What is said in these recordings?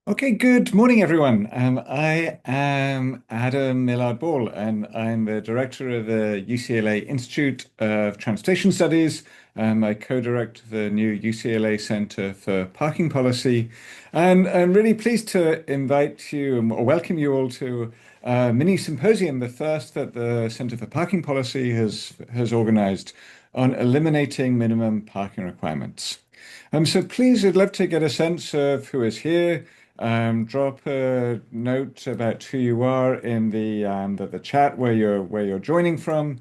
Okay, good morning, everyone. I am Adam Millard Ball, and I'm the director of the UCLA Institute of Transportation Studies. I co-direct the new UCLA Center for Parking Policy, and I'm really pleased to invite you or welcome you all to a mini symposium, the first that the Center for Parking Policy has organized on eliminating minimum parking requirements. So please, I'd love to get a sense of who is here. Drop a note about who you are in the chat where you're joining from,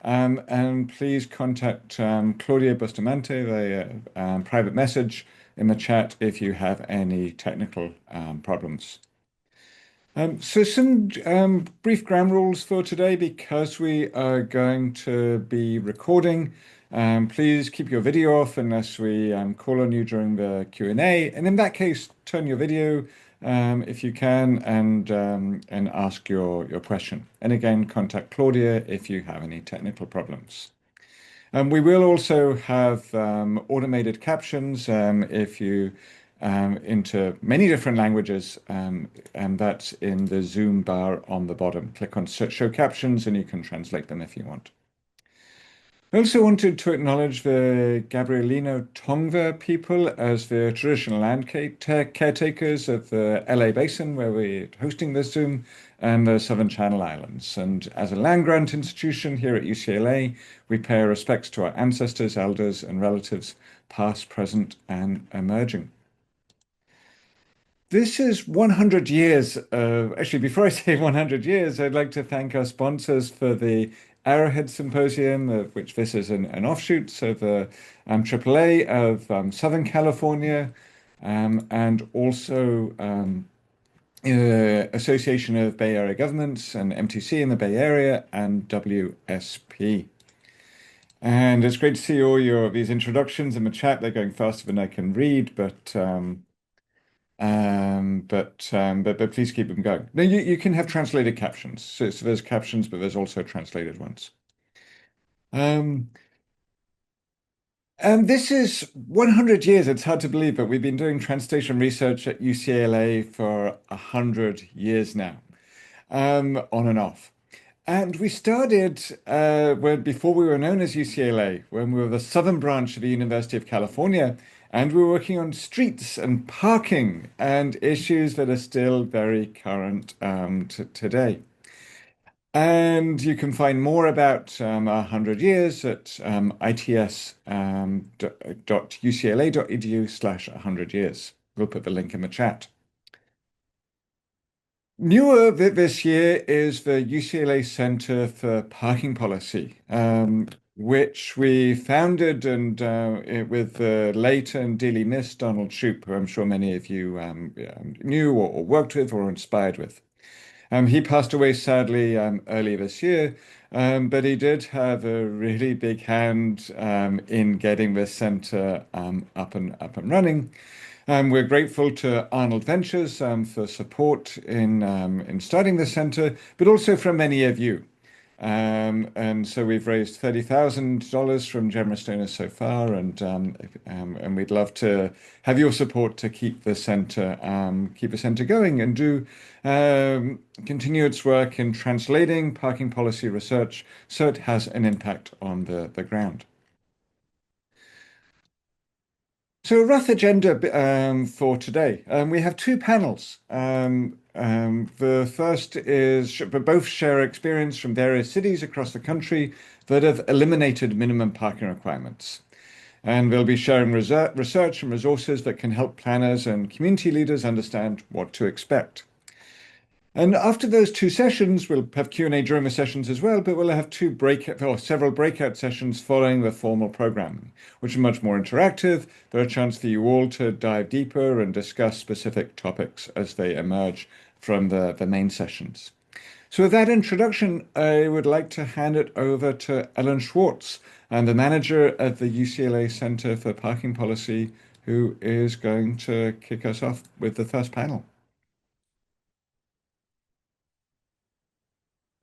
and please contact Claudia Bustamante via private message in the chat if you have any technical problems. So some brief ground rules for today because we are going to be recording. Please keep your video off unless we call on you during the Q&A. And in that case, turn your video if you can and ask your question. And again, contact Claudia if you have any technical problems. We will also have automated captions if you into many different languages, and that's in the Zoom bar on the bottom. Click on Show Captions and you can translate them if you want. I also wanted to acknowledge the Gabrielino Tongva people as the traditional land caretakers of the LA Basin, where we're hosting this Zoom, and the Southern Channel Islands. And as a land grant institution here at UCLA, we pay our respects to our ancestors, elders, and relatives, past, present, and emerging. This is 100 years of, actually, before I say 100 years, I'd like to thank our sponsors for the Arrowhead Symposium, of which this is an offshoot, so the AAA of Southern California, and also Association of Bay Area Governments and MTC in the Bay Area and WSP. And it's great to see all these introductions in the chat. They're going faster than I can read, but please keep them going. Now you can have translated captions. So there's captions, but there's also translated ones. Um, and this is 100 years. It's hard to believe, but we've been doing translation research at UCLA for 100 years now, on and off. And we started before we were known as UCLA, when we were the southern branch of the University of California, and we were working on streets and parking and issues that are still very current today. And you can find more about 100 years at its.ucla.edu/100 years. We'll put the link in the chat. Newer this year is the UCLA Center for Parking Policy, which we founded and with the late and dearly missed Donald Shoup, who I'm sure many of you knew or worked with or inspired with. He passed away sadly earlier this year, but he did have a really big hand in getting this center up and running. We're grateful to Arnold Ventures for support in starting the center, but also from many of you. And so we've raised $30,000 from generous donors so far, and we'd love to have your support to keep the center going and do continue its work in translating parking policy research so it has an impact on the ground. So a rough agenda for today. We have two panels. The first is both share experience from various cities across the country that have eliminated minimum parking requirements. And we'll be sharing research and resources that can help planners and community leaders understand what to expect. And after those two sessions, we'll have Q&A during the sessions as well, but we'll have several breakout sessions following the formal programming, which are much more interactive. There are a chance for you all to dive deeper and discuss specific topics as they emerge from the main sessions. So with that introduction, I would like to hand it over to Ellen Schwartz, the manager at the UCLA Center for Parking Policy, who is going to kick us off with the first panel.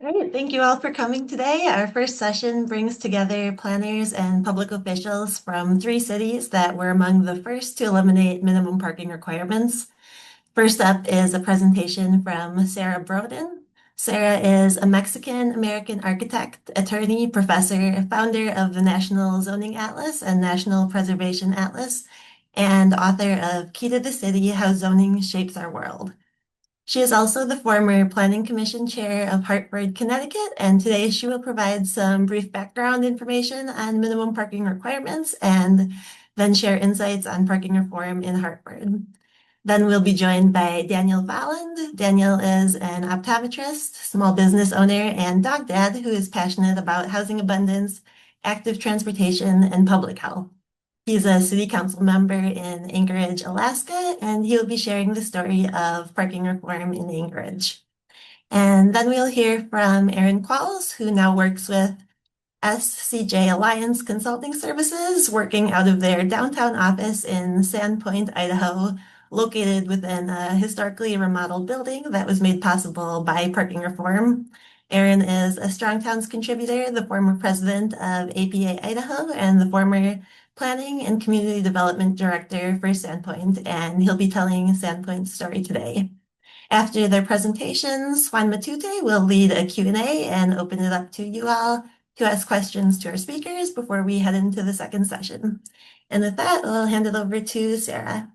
All right, thank you all for coming today. Our first session brings together planners and public officials from three cities that were among the first to eliminate minimum parking requirements. First up is a presentation from Sarah Broden. Sarah is a Mexican-American architect, attorney, professor, founder of the National Zoning Atlas and National Preservation Atlas, and author of Key to the City: How Zoning Shapes Our World. She is also the former Planning Commission Chair of Hartford, Connecticut, and today she will provide some brief background information on minimum parking requirements and then share insights on parking reform in Hartford. Then we'll be joined by Daniel Volland. Daniel is an optometrist, small business owner, and dog dad who is passionate about housing abundance, active transportation, and public health. He's a city council member in Anchorage, Alaska, and he'll be sharing the story of parking reform in Anchorage. And then we'll hear from Erin Qualls, who now works with SCJ Alliance Consulting Services, working out of their downtown office in Sandpoint, Idaho, located within a historically remodeled building that was made possible by parking reform. Erin is a Strong Towns contributor, the former president of APA Idaho, and the former planning and community development director for Sandpoint, and he'll be telling Sandpoint's story today. After their presentations, Juan Matute will lead a Q&A and open it up to you all to ask questions to our speakers before we head into the second session. And with that, I'll hand it over to Sarah.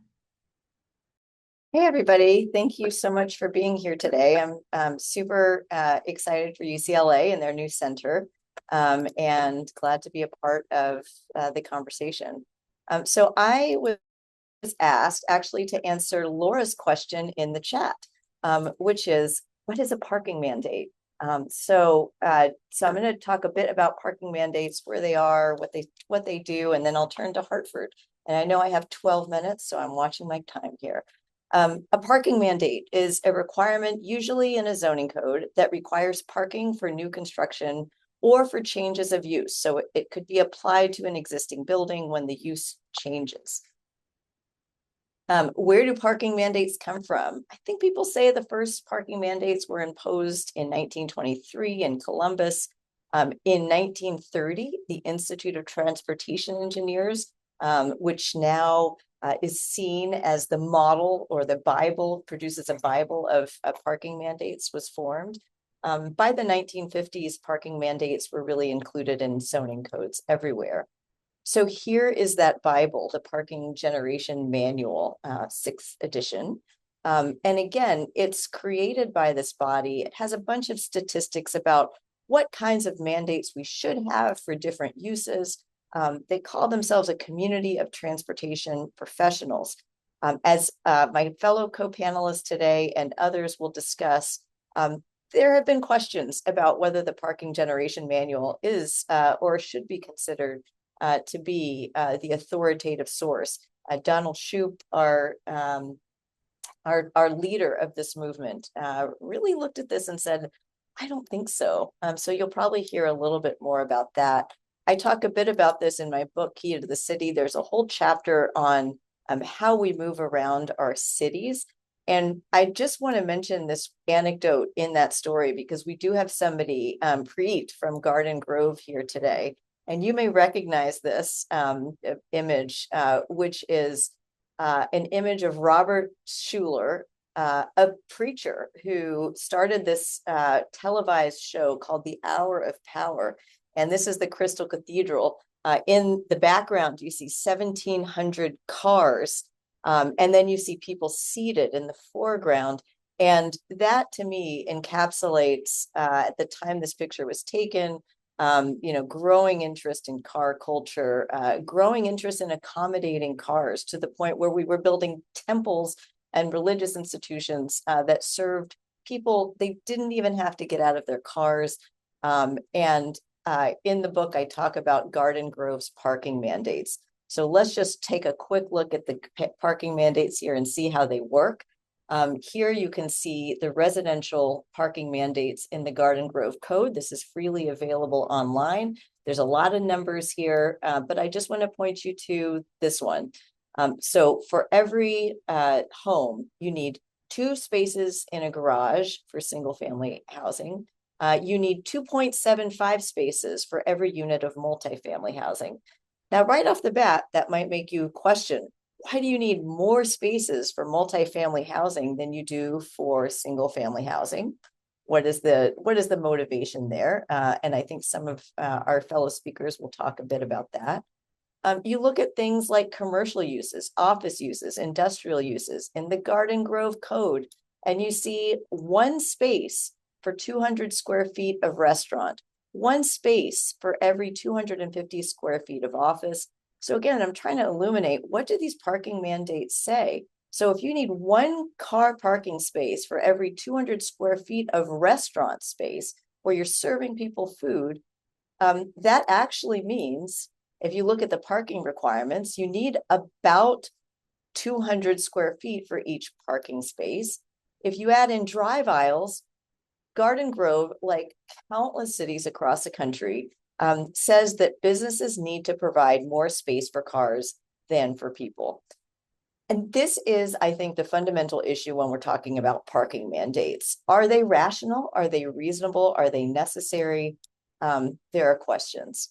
Hey, everybody. Thank you so much for being here today. I'm super excited for UCLA and their new center, and glad to be a part of the conversation. So I was asked actually to answer Laura's question in the chat, which is, what is a parking mandate? So I'm going to talk a bit about parking mandates, where they are, what they do, and then I'll turn to Hartford. And I know I have 12 minutes, so I'm watching my time here. A parking mandate is a requirement, usually in a zoning code, that requires parking for new construction or for changes of use. So it could be applied to an existing building when the use changes. Where do parking mandates come from? I think people say the first parking mandates were imposed in 1923 in Columbus. In 1930, the Institute of Transportation Engineers, which now is seen as the model or the Bible, produces a Bible of parking mandates, was formed. By the 1950s, parking mandates were really included in zoning codes everywhere. So here is that Bible, the Parking Generation Manual, 6th edition. And again, it's created by this body. It has a bunch of statistics about what kinds of mandates we should have for different uses. They call themselves a community of transportation professionals. As my fellow co-panelists today and others will discuss, there have been questions about whether the Parking Generation Manual is or should be considered to be the authoritative source. Donald Shoup, our leader of this movement, really looked at this and said, I don't think so. So you'll probably hear a little bit more about that. I talk a bit about this in my book, Key to the City. There's a whole chapter on how we move around our cities. And I just want to mention this anecdote in that story, because we do have somebody, Preet from Garden Grove, here today. And you may recognize this image, which is an image of Robert Schuller, a preacher who started this televised show called The Hour of Power. And this is the Crystal Cathedral. In the background, you see 1,700 cars, and then you see people seated in the foreground. And that, to me, encapsulates, at the time this picture was taken, growing interest in car culture, growing interest in accommodating cars, to the point where we were building temples and religious institutions that served people. They didn't even have to get out of their cars. In the book, I talk about Garden Grove's parking mandates. So let's just take a quick look at the parking mandates here and see how they work. Here you can see the residential parking mandates in the Garden Grove Code. This is freely available online. There's a lot of numbers here, but I just want to point you to this one. So for every home, you need 2 spaces in a garage for single family housing, you need 2.75 spaces for every unit of multifamily housing. Now, right off the bat, that might make you question, why do you need more spaces for multifamily housing than you do for single family housing? What is the motivation there? And I think some of our fellow speakers will talk a bit about that. You look at things like commercial uses, office uses, industrial uses in the Garden Grove Code, and you see one space for 200 square feet of restaurant, one space for every 250 square feet of office. So again, I'm trying to illuminate, what do these parking mandates say? So if you need one car parking space for every 200 square feet of restaurant space where you're serving people food, that actually means, if you look at the parking requirements, you need about 200 square feet for each parking space. If you add in drive aisles, Garden Grove, like countless cities across the country, says that businesses need to provide more space for cars than for people. And this is, I think, the fundamental issue when we're talking about parking mandates. Are they rational? Are they reasonable? Are they necessary? There are questions.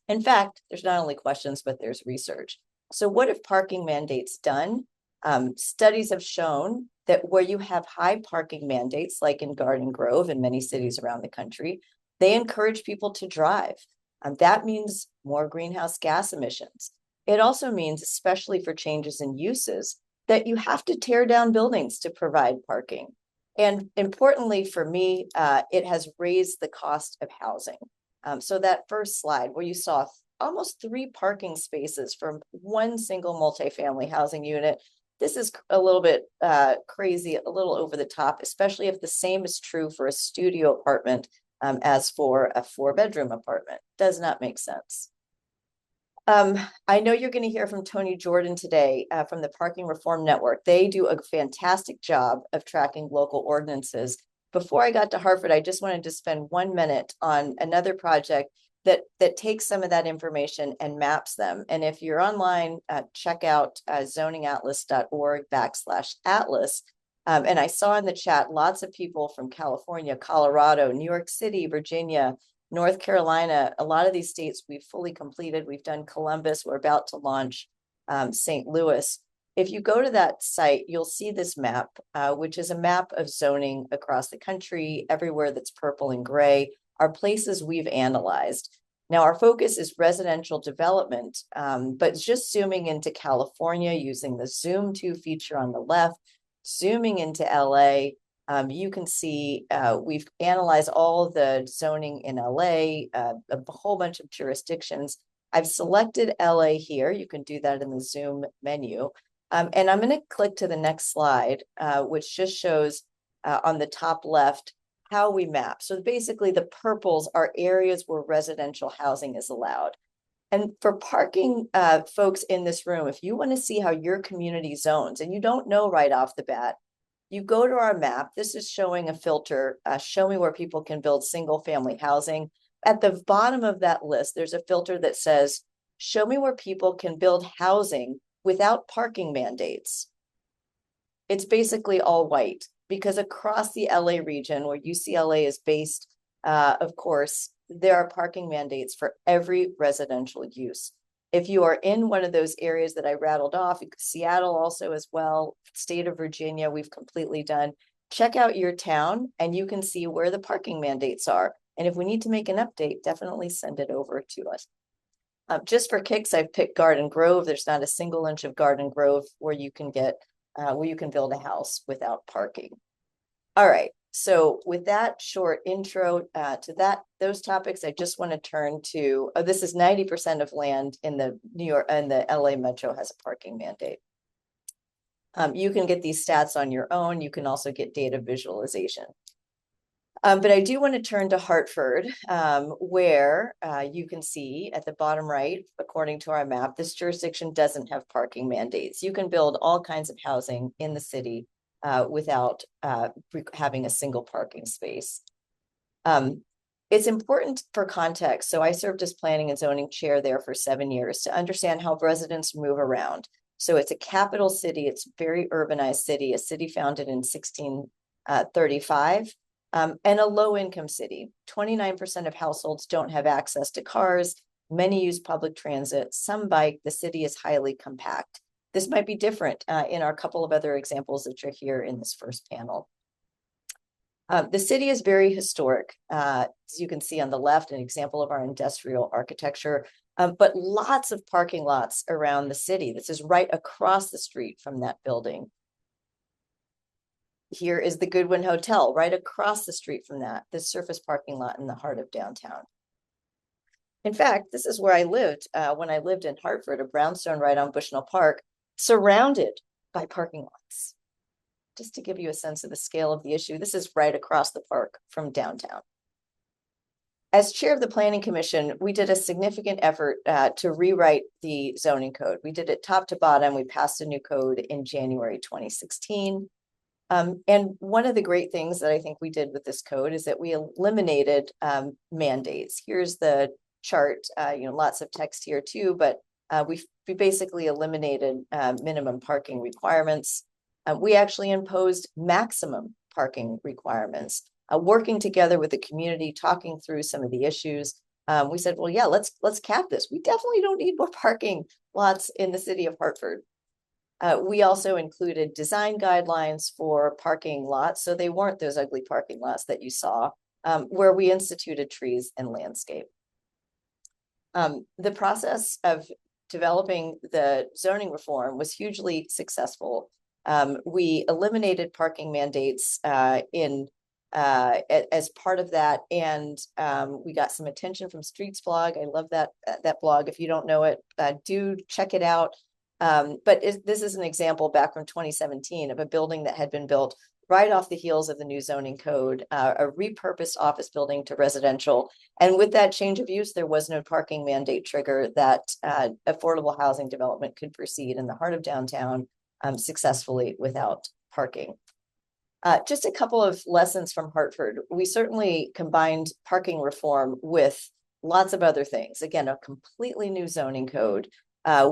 In fact, there's not only questions, but there's research. So what have parking mandates done? Studies have shown that where you have high parking mandates, like in Garden Grove and many cities around the country, they encourage people to drive. That means more greenhouse gas emissions. It also means, especially for changes in uses, that you have to tear down buildings to provide parking. And importantly for me, it has raised the cost of housing. So that first slide where you saw almost 3 parking spaces from one single multifamily housing unit, this is a little bit crazy, a little over the top, especially if the same is true for a studio apartment as for a 4-bedroom apartment. Does not make sense. I know you're going to hear from Tony Jordan today from the Parking Reform Network. They do a fantastic job of tracking local ordinances. Before I got to Hartford, I just wanted to spend 1 minute on another project that takes some of that information and maps them. And if you're online, check out zoningatlas.org/atlas. And I saw in the chat lots of people from California, Colorado, New York City, Virginia, North Carolina. A lot of these states we've fully completed. We've done Columbus. We're about to launch St. Louis. If you go to that site, you'll see this map, which is a map of zoning across the country. Everywhere that's purple and gray are places we've analyzed. Now, our focus is residential development, but just zooming into California using the Zoom to feature on the left, zooming into LA, you can see we've analyzed all the zoning in LA, a whole bunch of jurisdictions. I've selected LA here. You can do that in the Zoom menu. And I'm going to click to the next slide, which just shows on the top left how we map. So basically the purples are areas where residential housing is allowed. And for parking folks in this room, if you want to see how your community zones and you don't know right off the bat, you go to our map. This is showing a filter, show me where people can build single family housing. At the bottom of that list, there's a filter that says, show me where people can build housing without parking mandates. It's basically all white because across the LA region where UCLA is based, of course, there are parking mandates for every residential use. If you are in one of those areas that I rattled off, Seattle also as well, state of Virginia, we've completely done. Check out your town and you can see where the parking mandates are. And if we need to make an update, definitely send it over to us. Just for kicks, I've picked Garden Grove. There's not a single inch of Garden Grove where you can build a house without parking. All right. So with that short intro to those topics, I just want to turn to, this is 90% of land in the New York and the LA Metro has a parking mandate. You can get these stats on your own. You can also get data visualization. But I do want to turn to Hartford, where you can see at the bottom right, according to our map, this jurisdiction doesn't have parking mandates. You can build all kinds of housing in the city without having a single parking space. It's important for context. So I served as planning and zoning chair there for 7 years to understand how residents move around. So it's a capital city. It's a very urbanized city, a city founded in 1635. and a low-income city. 29% of households don't have access to cars. Many use public transit, some bike. The city is highly compact. This might be different in our couple of other examples that you're here in this first panel. The city is very historic. As you can see on the left, an example of our industrial architecture, but lots of parking lots around the city. This is right across the street from that building. Here is the Goodwin Hotel, right across the street from that, this surface parking lot in the heart of downtown. In fact, this is where I lived when I lived in Hartford, a brownstone right on Bushnell Park, surrounded by parking lots. Just to give you a sense of the scale of the issue, this is right across the park from downtown. As chair of the Planning Commission, we did a significant effort to rewrite the zoning code. We did it top to bottom. We passed a new code in January 2016. And one of the great things that I think we did with this code is that we eliminated mandates. Here's the chart, lots of text here too, but we basically eliminated minimum parking requirements. We actually imposed maximum parking requirements, working together with the community, talking through some of the issues. We said, well, yeah, let's cap this. We definitely don't need more parking lots in the city of Hartford. We also included design guidelines for parking lots, so they weren't those ugly parking lots that you saw, where we instituted trees and landscape. The process of developing the zoning reform was hugely successful. We eliminated parking mandates as part of that, and we got some attention from Streets blog. I love that blog. If you don't know it, do check it out. But this is an example back from 2017 of a building that had been built right off the heels of the new zoning code, a repurposed office building to residential. And with that change of use, there was no parking mandate trigger that affordable housing development could proceed in the heart of downtown successfully without parking. Just a couple of lessons from Hartford. We certainly combined parking reform with lots of other things. Again, a completely new zoning code.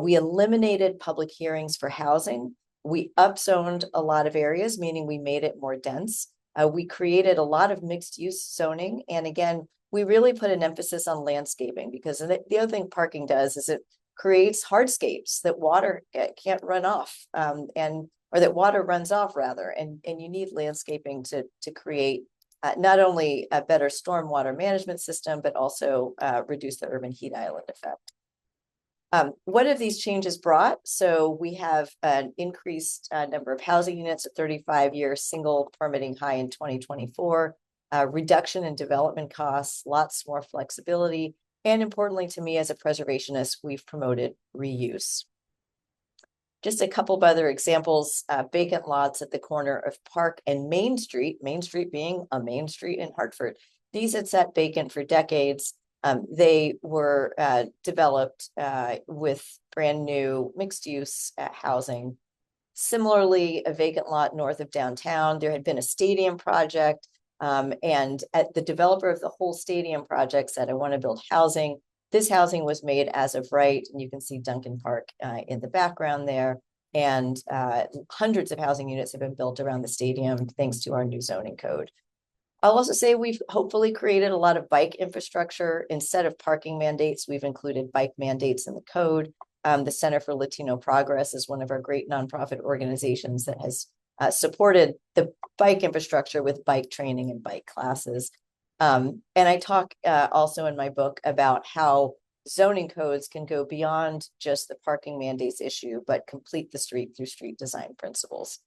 We eliminated public hearings for housing. We upzoned a lot of areas, meaning we made it more dense. We created a lot of mixed use zoning. And again, we really put an emphasis on landscaping, because the other thing parking does is it creates hardscapes that water can't run off, or that water runs off rather. And you need landscaping to create not only a better stormwater management system, but also reduce the urban heat island effect. What have these changes brought? So we have an increased number of housing units, a 35-year single permitting high in 2024, reduction in development costs, lots more flexibility, and importantly to me as a preservationist, we've promoted reuse. Just a couple of other examples, vacant lots at the corner of Park and Main Street being a main street in Hartford. These had sat vacant for decades. They were developed with brand new mixed use housing. Similarly, a vacant lot north of downtown, there had been a stadium project, and the developer of the whole stadium project said, I want to build housing. This housing was made as of right, and you can see Duncan Park in the background there. And hundreds of housing units have been built around the stadium thanks to our new zoning code. I'll also say we've hopefully created a lot of bike infrastructure. Instead of parking mandates, we've included bike mandates in the code. The Center for Latino Progress is one of our great nonprofit organizations that has supported the bike infrastructure with bike training and bike classes. And I talk also in my book about how zoning codes can go beyond just the parking mandates issue, but complete the street through street design principles.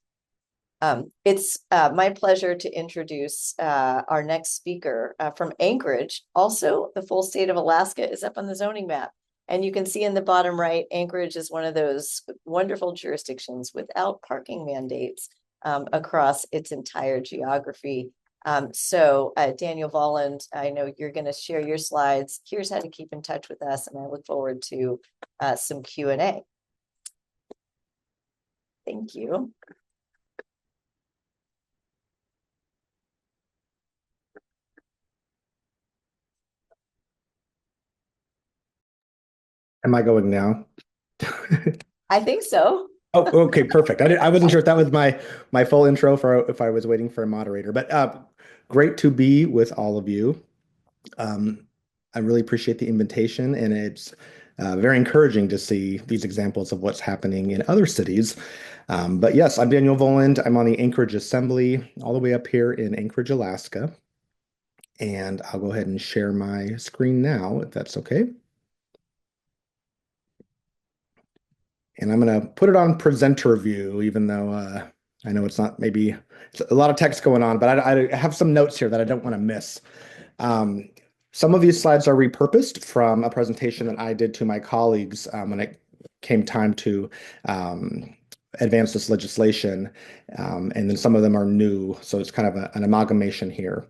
It's my pleasure to introduce our next speaker from Anchorage. Also, the full state of Alaska is up on the zoning map. And you can see in the bottom right, Anchorage is one of those wonderful jurisdictions without parking mandates across its entire geography. So Daniel Volland, I know you're going to share your slides. Here's how to keep in touch with us, and I look forward to some Q&A. Thank you. Am I going now? I think so. Oh, okay, perfect. I wasn't sure if that was my full intro for if I was waiting for a moderator. But Great to be with all of you. I really appreciate the invitation, and it's very encouraging to see these examples of what's happening in other cities. But yes, I'm Daniel Voland. I'm on the Anchorage Assembly, all the way up here in Anchorage, Alaska. And I'll go ahead and share my screen now, if that's okay. And I'm going to put it on presenter view, even though I know it's not maybe it's a lot of text going on, but I have some notes here that I don't want to miss. Some of these slides are repurposed from a presentation that I did to my colleagues when it came time to advance this legislation. And then some of them are new, so it's kind of an amalgamation here.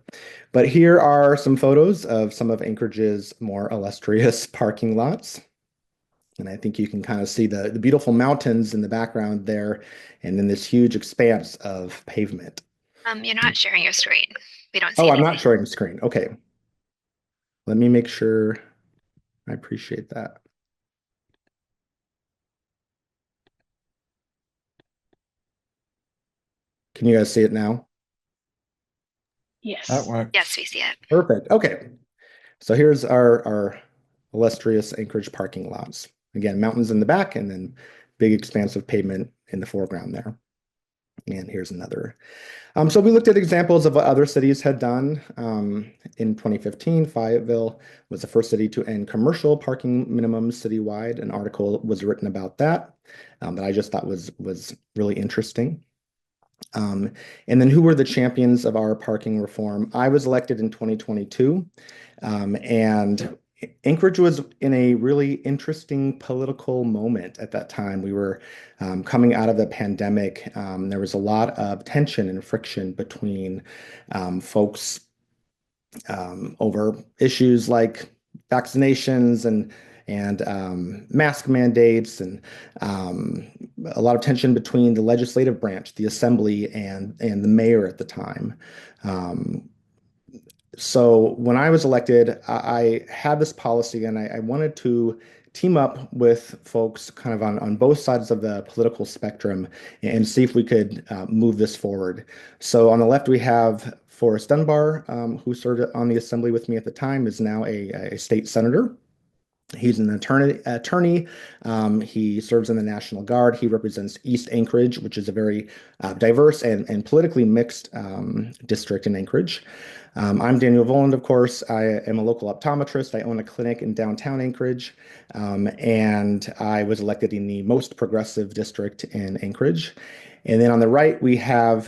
But here are some photos of some of Anchorage's more illustrious parking lots. And I think you can kind of see the beautiful mountains in the background there, and then this huge expanse of pavement. You're not sharing your screen. We don't see Oh, I'm anything. not sharing the screen. Okay. Let me make sure. I appreciate that. Can you guys see it now? Yes. That works. Yes, we see it. Perfect. Okay. So here's our illustrious Anchorage parking lots. Again, mountains in the back and then big expanse of pavement in the foreground there. And here's another. So we looked at examples of what other cities had done. In 2015, Fayetteville was the first city to end commercial parking minimums citywide. An article was written about that that I just thought was really interesting. And then who were the champions of our parking reform? I was elected in 2022, and Anchorage was in a really interesting political moment at that time. We were coming out of the pandemic. There was a lot of tension and friction between folks over issues like vaccinations and mask mandates, and a lot of tension between the legislative branch, the assembly, and the mayor at the time. So when I was elected, I had this policy, and I wanted to team up with folks kind of on both sides of the political spectrum and see if we could move this forward. So on the left, we have Forrest Dunbar, who served on the assembly with me at the time, is now a state senator. He's an attorney. He serves in the National Guard. He represents East Anchorage, which is a very diverse and politically mixed district in Anchorage. I'm Daniel Voland, of course. I am a local optometrist. I own a clinic in downtown Anchorage, and I was elected in the most progressive district in Anchorage. And then on the right, we have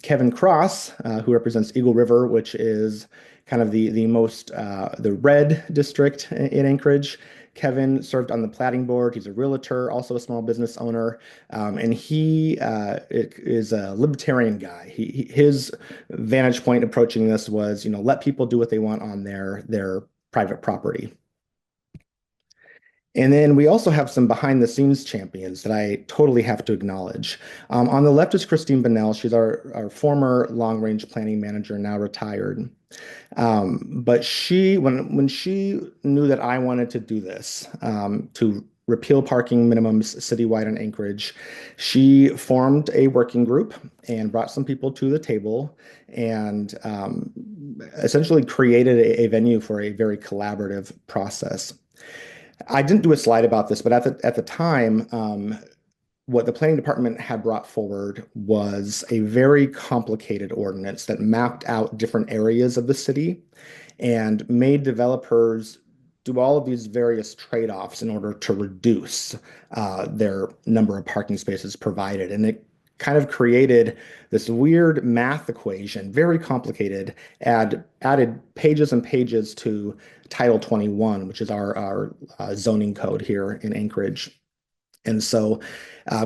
Kevin Cross, who represents Eagle River, which is kind of the most the red district in Anchorage. Kevin served on the planning board. He's a realtor, also a small business owner, and he is a libertarian guy. His vantage point approaching this was, let people do what they want on their private property. And then we also have some behind the scenes champions that I totally have to acknowledge. On the left is Christine Bonnell. She's our former long range planning manager, now retired. But when she knew that I wanted to do this, to repeal parking minimums citywide in Anchorage, she formed a working group and brought some people to the table and essentially created a venue for a very collaborative process. I didn't do a slide about this, but at the time, what the planning department had brought forward was a very complicated ordinance that mapped out different areas of the city and made developers do all of these various trade-offs in order to reduce their number of parking spaces provided. And it kind of created this weird math equation, very complicated, added pages and pages to Title 21, which is our zoning code here in Anchorage. And so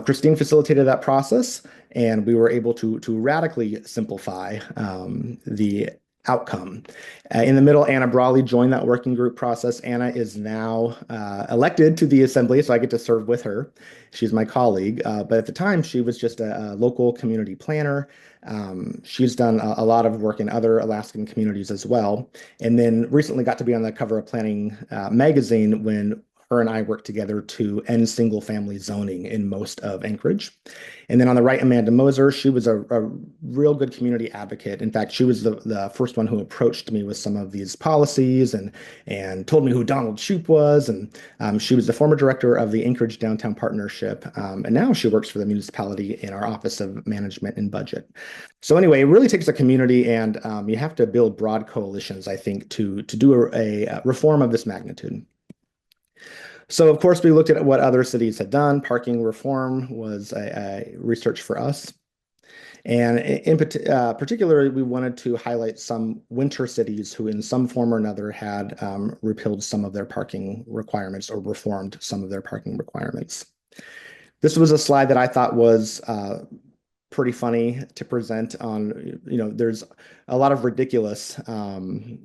Christine facilitated that process, and we were able to radically simplify the outcome. In the middle, Anna Brawley joined that working group process. Anna is now elected to the assembly, so I get to serve with her. She's my colleague, but at the time, she was just a local community planner. She's done a lot of work in other Alaskan communities as well, and then recently got to be on the cover of Planning magazine when her and I worked together to end single family zoning in most of Anchorage. And then on the right, Amanda Moser, she was a real good community advocate. In fact, she was the first one who approached me with some of these policies and told me who Donald Shoup was. And she was the former director of the Anchorage Downtown Partnership. And now she works for the municipality in our Office of Management and Budget. So anyway, it really takes a community, and you have to build broad coalitions, I think, to do a reform of this magnitude. So of course, we looked at what other cities had done. Parking reform was a research for us. And in particular, we wanted to highlight some winter cities who in some form or another had repealed some of their parking requirements or reformed some of their parking requirements. This was a slide that I thought was pretty funny to present on, there's a lot of ridiculous,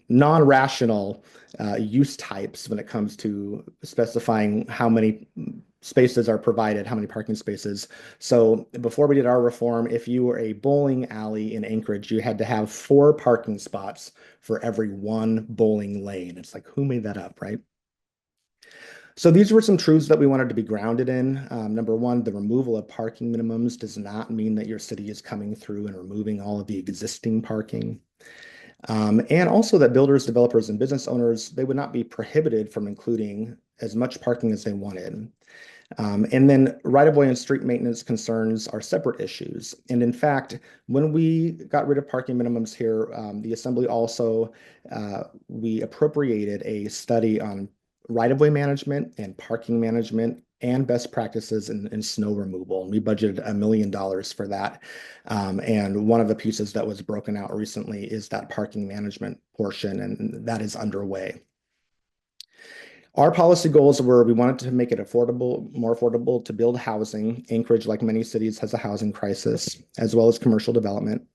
non-rational use types when it comes to specifying how many spaces are provided, how many parking spaces. So before we did our reform, if you were a bowling alley in Anchorage, you had to have 4 parking spots for every 1 bowling lane. It's like, who made that up, right? So these were some truths that we wanted to be grounded in. Number one, the removal of parking minimums does not mean that your city is coming through and removing all of the existing parking. And also that builders, developers, and business owners, they would not be prohibited from including as much parking as they wanted. And then right-of-way and street maintenance concerns are separate issues. And in fact, when we got rid of parking minimums here, the Assembly also, we appropriated a study on right-of-way management and parking management and best practices in snow removal. And we budgeted $1 million for that. And one of the pieces that was broken out recently is that parking management portion, and that is underway. Our policy goals were we wanted to make it more affordable to build housing. Anchorage, like many cities, has a housing crisis, as well as commercial development.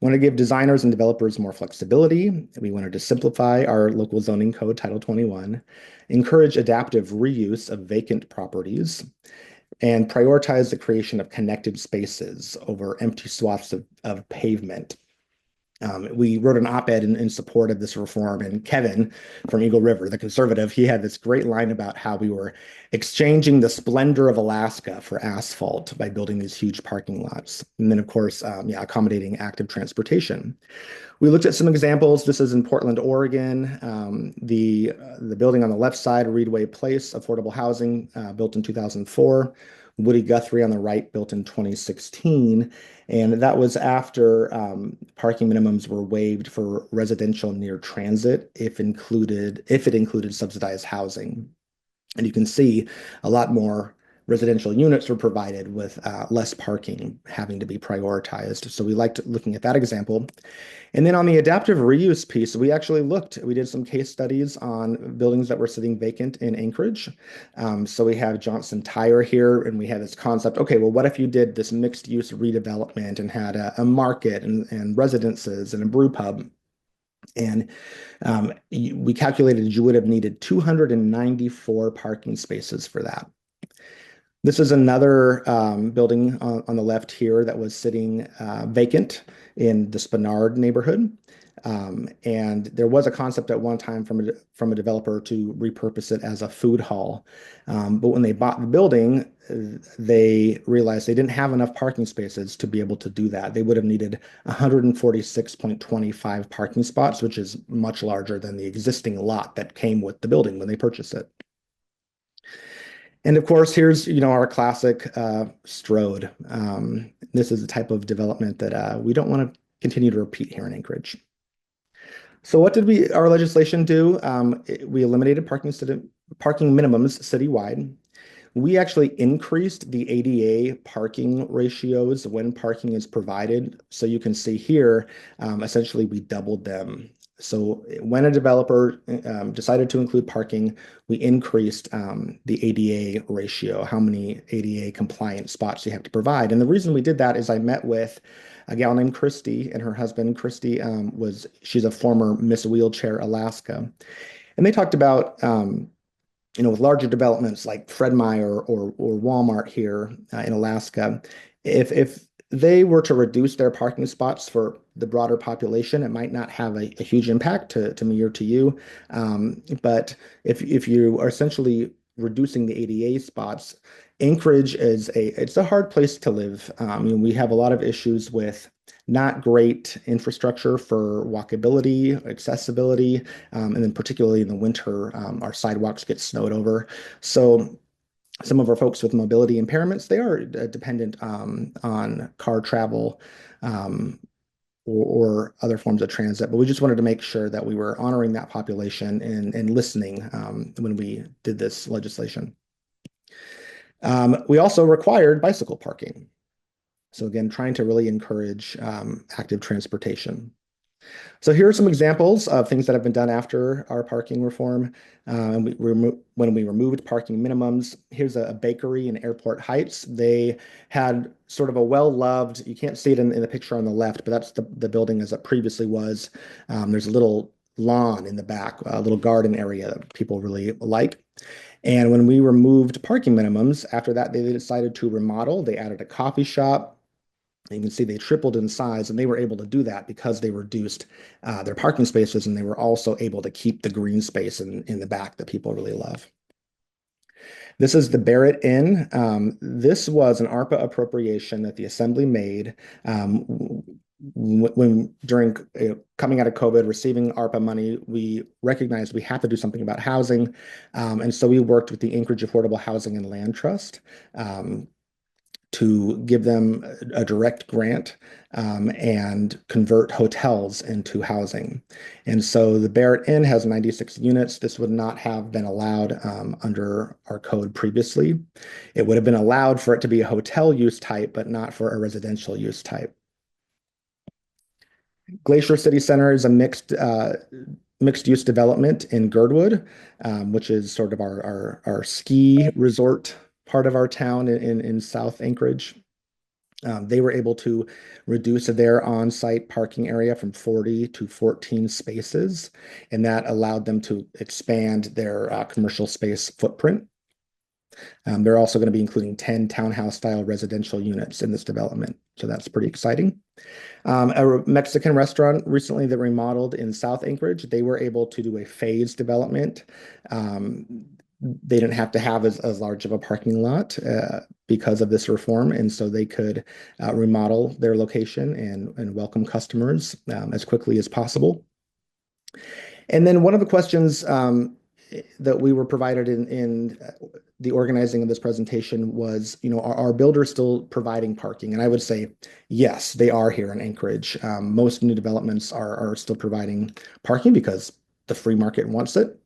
We want to give designers and developers more flexibility. We wanted to simplify our local zoning code, Title 21, encourage adaptive reuse of vacant properties, and prioritize the creation of connected spaces over empty swaths of pavement. We wrote an op-ed in support of this reform, and Kevin from Eagle River, the conservative, he had this great line about how we were exchanging the splendor of Alaska for asphalt by building these huge parking lots. And then, of course, accommodating active transportation. We looked at some examples. This is in Portland, Oregon. The building on the left side, Reedway Place, affordable housing, built in 2004. Woody Guthrie on the right, built in 2016. And that was after parking minimums were waived for residential near transit if it included subsidized housing. And you can see a lot more residential units were provided with less parking having to be prioritized. So we liked looking at that example. And then on the adaptive reuse piece, we did some case studies on buildings that were sitting vacant in Anchorage. So we have Johnson Tire here, and we have this concept, okay, well, what if you did this mixed use redevelopment and had a market and residences and a brew pub? And we calculated you would have needed 294 parking spaces for that. This is another building on the left here that was sitting vacant in the Spenard neighborhood. And there was a concept at one time from a developer to repurpose it as a food hall. But when they bought the building, they realized they didn't have enough parking spaces to be able to do that. They would have needed 146.25 parking spots, which is much larger than the existing lot that came with the building when they purchased it. And of course, here's our classic Strode. This is the type of development that we don't want to continue to repeat here in Anchorage. So what did our legislation do? We eliminated parking minimums citywide. We actually increased the ADA parking ratios when parking is provided. So you can see here, essentially we doubled them. So when a developer decided to include parking, we increased the ADA ratio, how many ADA compliant spots you have to provide. And the reason we did that is I met with a gal named Christy and her husband. Christy she's a former Miss Wheelchair Alaska. And they talked about, with larger developments like Fred Meyer or Walmart here in Alaska, if they were to reduce their parking spots for the broader population, it might not have a huge impact to me or to you. But if you are essentially reducing the ADA spots, Anchorage it's a hard place to live. We have a lot of issues with not great infrastructure for walkability, accessibility, and then particularly in the winter, our sidewalks get snowed over. So some of our folks with mobility impairments, they are dependent on car travel or other forms of transit. But we just wanted to make sure that we were honoring that population and listening when we did this legislation. We also required bicycle parking. So again, trying to really encourage active transportation. So here are some examples of things that have been done after our parking reform. When we removed parking minimums, here's a bakery in Airport Heights. They had sort of a well-loved, you can't see it in the picture on the left, but that's the building as it previously was. There's a little lawn in the back, a little garden area that people really like. And when we removed parking minimums, after that, they decided to remodel. They added a coffee shop. You can see they tripled in size, and they were able to do that because they reduced their parking spaces, and they were also able to keep the green space in the back that people really love. This is the Barrett Inn. This was an ARPA appropriation that the Assembly made during coming out of COVID, receiving ARPA money. We recognized we have to do something about housing, and so we worked with the Anchorage Affordable Housing and Land Trust to give them a direct grant and convert hotels into housing. And so the Barrett Inn has 96 units. This would not have been allowed under our code previously. It would have been allowed for it to be a hotel use type, but not for a residential use type. Glacier City Center is a mixed use development in Girdwood, which is sort of our ski resort part of our town in South Anchorage. They were able to reduce their on-site parking area from 40 to 14 spaces, and that allowed them to expand their commercial space footprint. They're also going to be including 10 townhouse-style residential units in this development, so that's pretty exciting. A Mexican restaurant recently that remodeled in South Anchorage, they were able to do a phased development. They didn't have to have as large of a parking lot because of this reform, and so they could remodel their location and welcome customers as quickly as possible. And then one of the questions that we were provided in the organizing of this presentation was, are builders still providing parking? And I would say, yes, they are here in Anchorage. Most new developments are still providing parking because the free market wants it.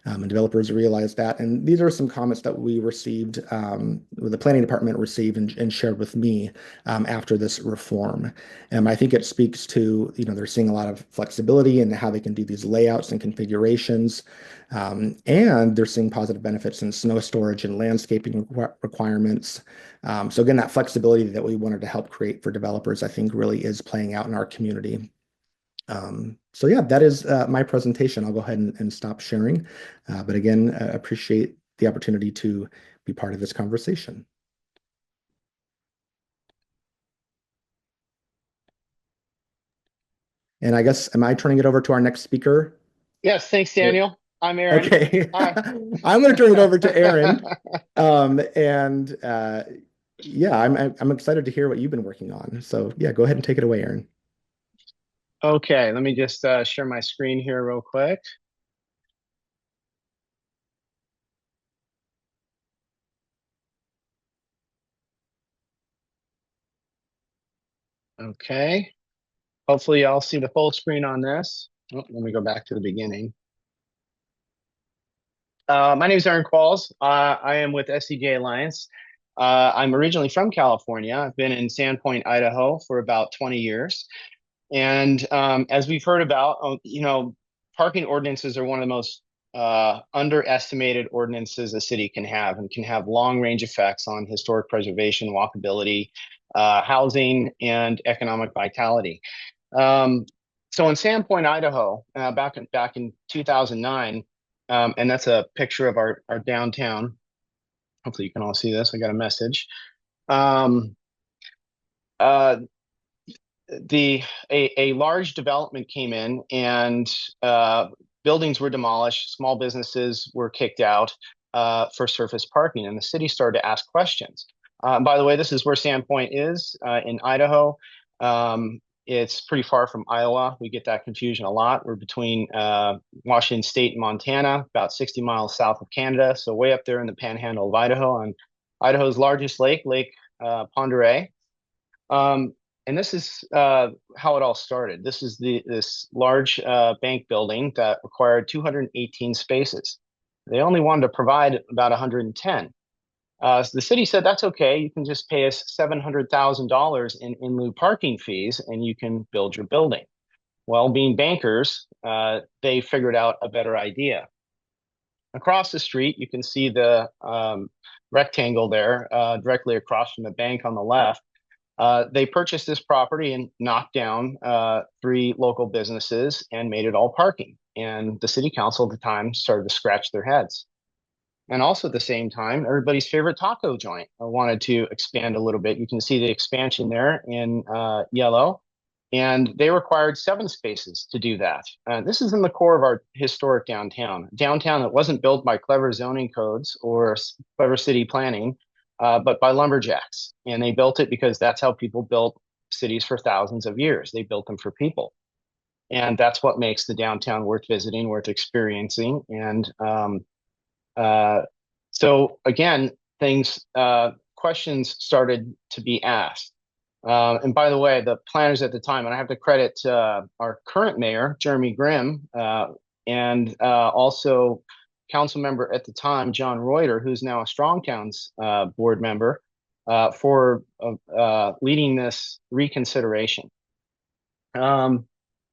And developers realize that. And these are some comments that we received, the planning department received and shared with me after this reform. And I think it speaks to, they're seeing a lot of flexibility in how they can do these layouts and configurations. And they're seeing positive benefits in snow storage and landscaping requirements. So again, that flexibility that we wanted to help create for developers, I think really is playing out in our community. So yeah, that is my presentation. I'll go ahead and stop sharing. But again, appreciate the opportunity to be part of this conversation. And I guess, am I turning it over to our next speaker? Yes, thanks, Daniel. I'm Aaron. Okay. Hi. I'm going to turn it over to Aaron. Yeah, I'm excited to hear what you've been working on. So yeah, go ahead and take it away, Aaron. Okay, let me just share my screen here real quick. Okay, hopefully y'all see the full screen on this. Oh, let me go back to the beginning. My name is Aaron Qualls. I am with SCJ Alliance. I'm originally from California. I've been in Sandpoint, Idaho for about 20 years. And as we've heard about, parking ordinances are one of the most underestimated ordinances a city can have, and can have long range effects on historic preservation, walkability, housing, and economic vitality. So in Sandpoint, Idaho, back in 2009, and that's a picture of our downtown. Hopefully you can all see this. I got a message. A large development came in, and buildings were demolished, small businesses were kicked out, for surface parking, and the city started to ask questions. By the way, this is where Sandpoint is in Idaho. It's pretty far from Iowa. We get that confusion a lot. We're between Washington State and Montana, about 60 miles south of Canada, so way up there in the panhandle of Idaho, on Idaho's largest lake, Lake Pend Oreille. And this is how it all started. This is this large bank building that required 218 spaces. They only wanted to provide about 110. So the city said, that's okay. You can just pay us $700,000 in lieu parking fees, and you can build your building. Well, being bankers, they figured out a better idea. Across the street, you can see the rectangle there, directly across from the bank on the left. They purchased this property and knocked down 3 local businesses and made it all parking. And the city council at the time started to scratch their heads. And also at the same time, everybody's favorite taco joint wanted to expand a little bit. You can see the expansion there in yellow. And they required 7 spaces to do that. This is in the core of our historic downtown. Downtown that wasn't built by clever zoning codes or clever city planning, but by lumberjacks. And they built it because that's how people built cities for thousands of years. They built them for people. And that's what makes the downtown worth visiting, worth experiencing. And so again, questions started to be asked. And by the way, the planners at the time, and I have to credit our current mayor, Jeremy Grimm, and also council member at the time, John Reuter, who's now a Strongtown's board member, for leading this reconsideration.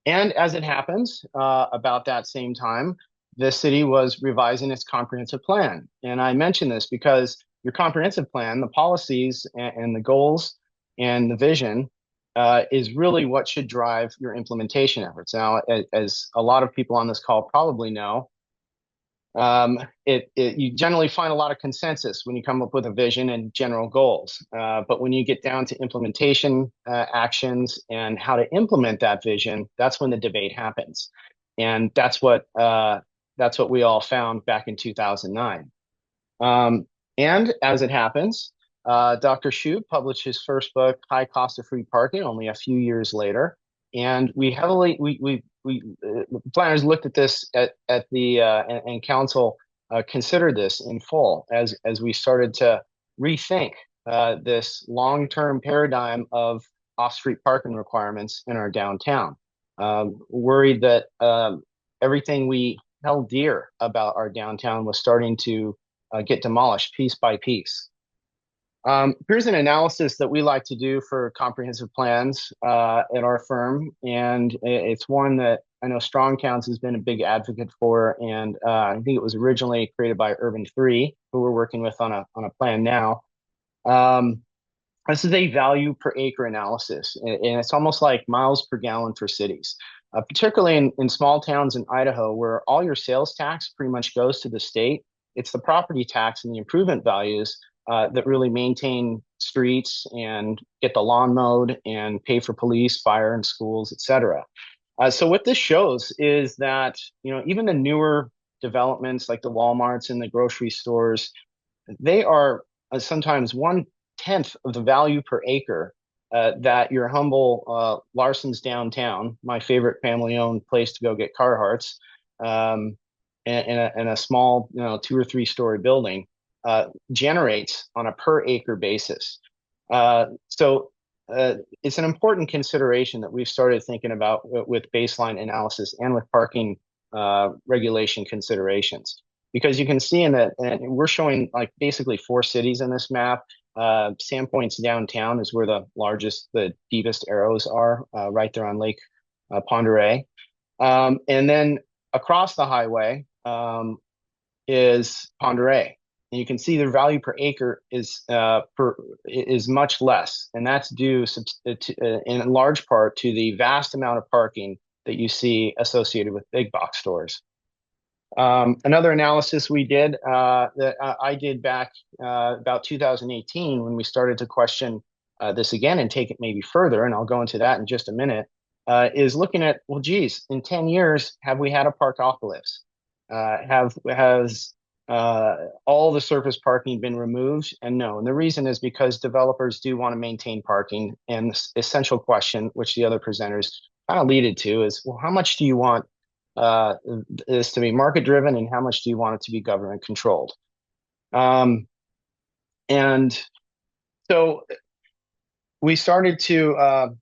And as it happens, about that same time, the city was revising its comprehensive plan. And I mention this because your comprehensive plan, the policies and the goals and the vision is really what should drive your implementation efforts. Now, as a lot of people on this call probably know, you generally find a lot of consensus when you come up with a vision and general goals. But when you get down to implementation actions and how to implement that vision, that's when the debate happens. And that's what we all found back in 2009. And as it happens, Dr. Shoup published his first book, High Cost of Free Parking, only a few years later. And planners looked at this and council considered this in full as we started to rethink this long-term paradigm of off-street parking requirements in our downtown. Worried that everything we held dear about our downtown was starting to get demolished piece by piece. Here's an analysis that we like to do for comprehensive plans at our firm, and it's one that I know Strongtowns has been a big advocate for, and I think it was originally created by Urban 3, who we're working with on a plan now. This is a value per acre analysis, and it's almost like miles per gallon for cities, particularly in small towns in Idaho, where all your sales tax pretty much goes to the state. It's the property tax and the improvement values that really maintain streets and get the lawn mowed and pay for police, fire, and schools, et cetera. So what this shows is that, even the newer developments like the Walmarts and the grocery stores, they are sometimes 1/10 of the value per acre that your humble Larson's downtown, my favorite family-owned place to go get Carhartts, in a small, 2 or 3 story building, generates on a per acre basis. So it's an important consideration that we've started thinking about with baseline analysis and with parking regulation considerations. Because you can see and we're showing like basically 4 cities in this map. Sandpoint's downtown is where the deepest arrows are, right there on Lake Pend Oreille. And then across the highway is Pend Oreille. And you can see their value per acre is much less, and that's due in large part to the vast amount of parking that you see associated with big box stores. Another analysis we did that I did back about 2018 when we started to question this again and take it maybe further, and I'll go into that in just a minute, is looking at, well, geez, in 10 years, have we had a parkopolis? Has all the surface parking been removed? And no. And the reason is because developers do want to maintain parking. And the essential question, which the other presenters kind of alluded to, is, well, how much do you want this to be market driven, and how much do you want it to be government controlled? And so we started to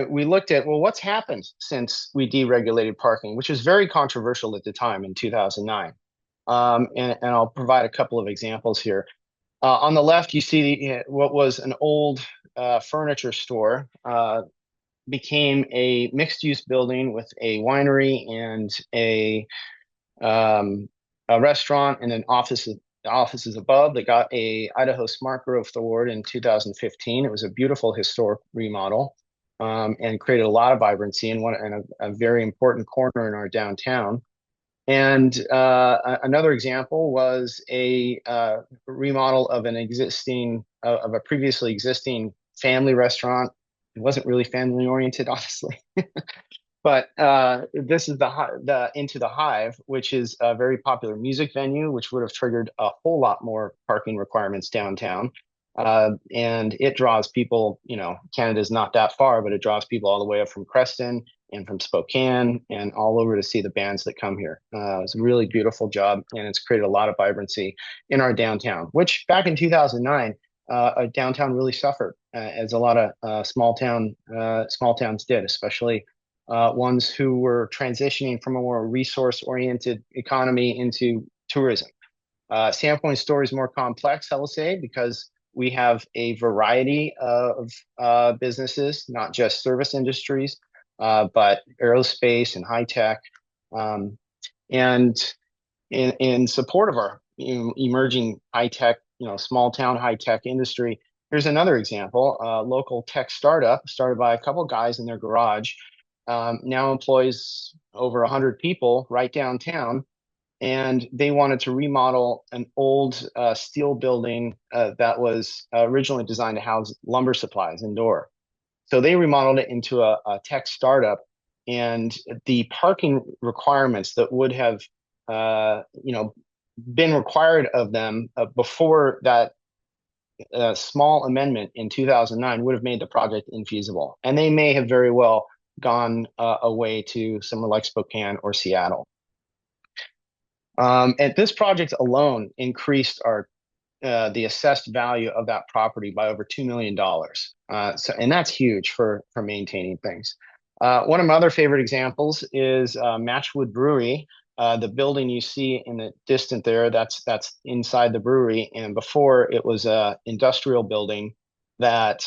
we looked at, well, what's happened since we deregulated parking, which was very controversial at the time in 2009. And I'll provide a couple of examples here. On the left, you see what was an old furniture store became a mixed-use building with a winery and a restaurant, and then offices above. They got a Idaho Smart Growth Award in 2015. It was a beautiful historic remodel, and created a lot of vibrancy and a very important corner in our downtown. And another example was a remodel of of a previously existing family restaurant. It wasn't really family oriented, honestly. But this is the Into the Hive, which is a very popular music venue, which would have triggered a whole lot more parking requirements downtown. And it draws people, Canada's not that far, but it draws people all the way up from Creston and from Spokane and all over to see the bands that come here. It's a really beautiful job, and it's created a lot of vibrancy in our downtown, which back in 2009, downtown really suffered, as a lot of small towns did, especially ones who were transitioning from a more resource-oriented economy into tourism. Sandpoint's story is more complex, I will say, because we have a variety of businesses, not just service industries, but aerospace and high tech. And in support of our emerging high tech, small town high tech industry, here's another example. A local tech startup started by a couple guys in their garage, now employs over 100 people right downtown. And they wanted to remodel an old steel building that was originally designed to house lumber supplies indoor. So they remodeled it into a tech startup, and the parking requirements that would have, been required of them before that small amendment in 2009 would have made the project infeasible. And they may have very well gone away to somewhere like Spokane or Seattle. And this project alone increased the assessed value of that property by over $2 million. And that's huge for maintaining things. One of my other favorite examples is Matchwood Brewery. The building you see in the distance there, that's inside the brewery. And before, it was an industrial building that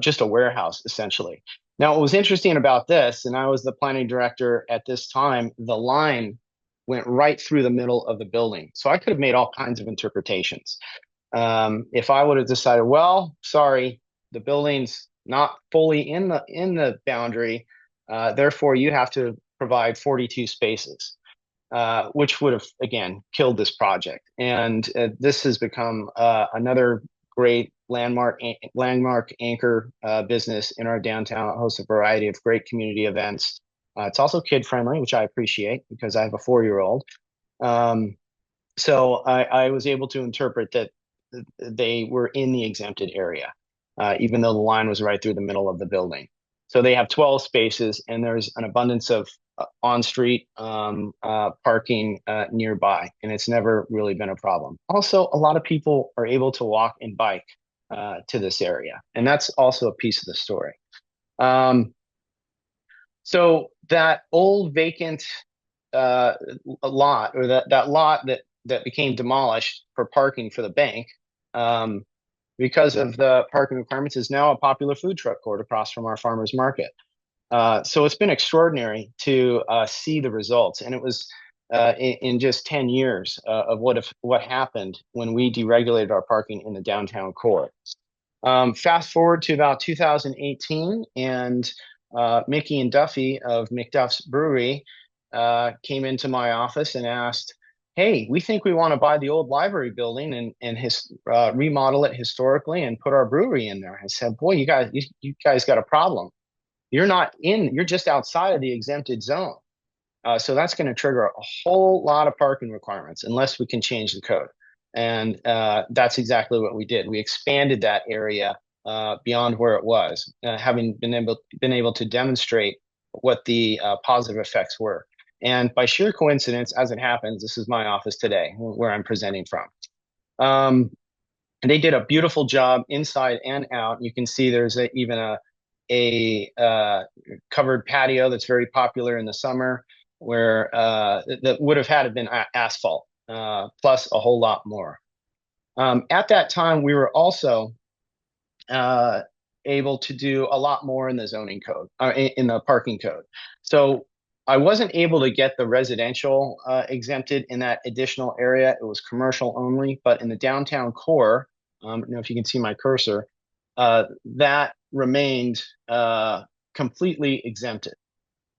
just a warehouse, essentially. Now, what was interesting about this, and I was the planning director at this time, the line went right through the middle of the building. So I could have made all kinds of interpretations. If I would have decided, well, sorry, the building's not fully in the boundary, therefore you have to provide 42 spaces, which would have, again, killed this project. And this has become another great landmark anchor business in our downtown. It hosts a variety of great community events. It's also kid friendly, which I appreciate because I have a 4-year-old. So I was able to interpret that they were in the exempted area, even though the line was right through the middle of the building. So they have 12 spaces, and there's an abundance of on-street parking nearby, and it's never really been a problem. Also, a lot of people are able to walk and bike to this area, and that's also a piece of the story. So that old vacant lot, or that lot that became demolished for parking for the bank, because of the parking requirements, is now a popular food truck court across from our farmers market. So it's been extraordinary to see the results, and it was in just 10 years of what happened when we deregulated our parking in the downtown core. Fast forward to about 2018, and Mickey and Duffy of McDuff's Brewery came into my office and asked, hey, we think we want to buy the old library building and remodel it historically and put our brewery in there. I said, boy, you guys got a problem. You're just outside of the exempted zone. So that's going to trigger a whole lot of parking requirements unless we can change the code. And that's exactly what we did. We expanded that area beyond where it was, having been able to demonstrate what the positive effects were. And by sheer coincidence, as it happens, this is my office today, where I'm presenting from. And they did a beautiful job inside and out. You can see there's even a covered patio that's very popular in the summer, where that would have had been asphalt, plus a whole lot more. At that time, we were also able to do a lot more in the zoning code, in the parking code. So I wasn't able to get the residential exempted in that additional area. It was commercial only, but in the downtown core, I don't know if you can see my cursor, that remained completely exempted.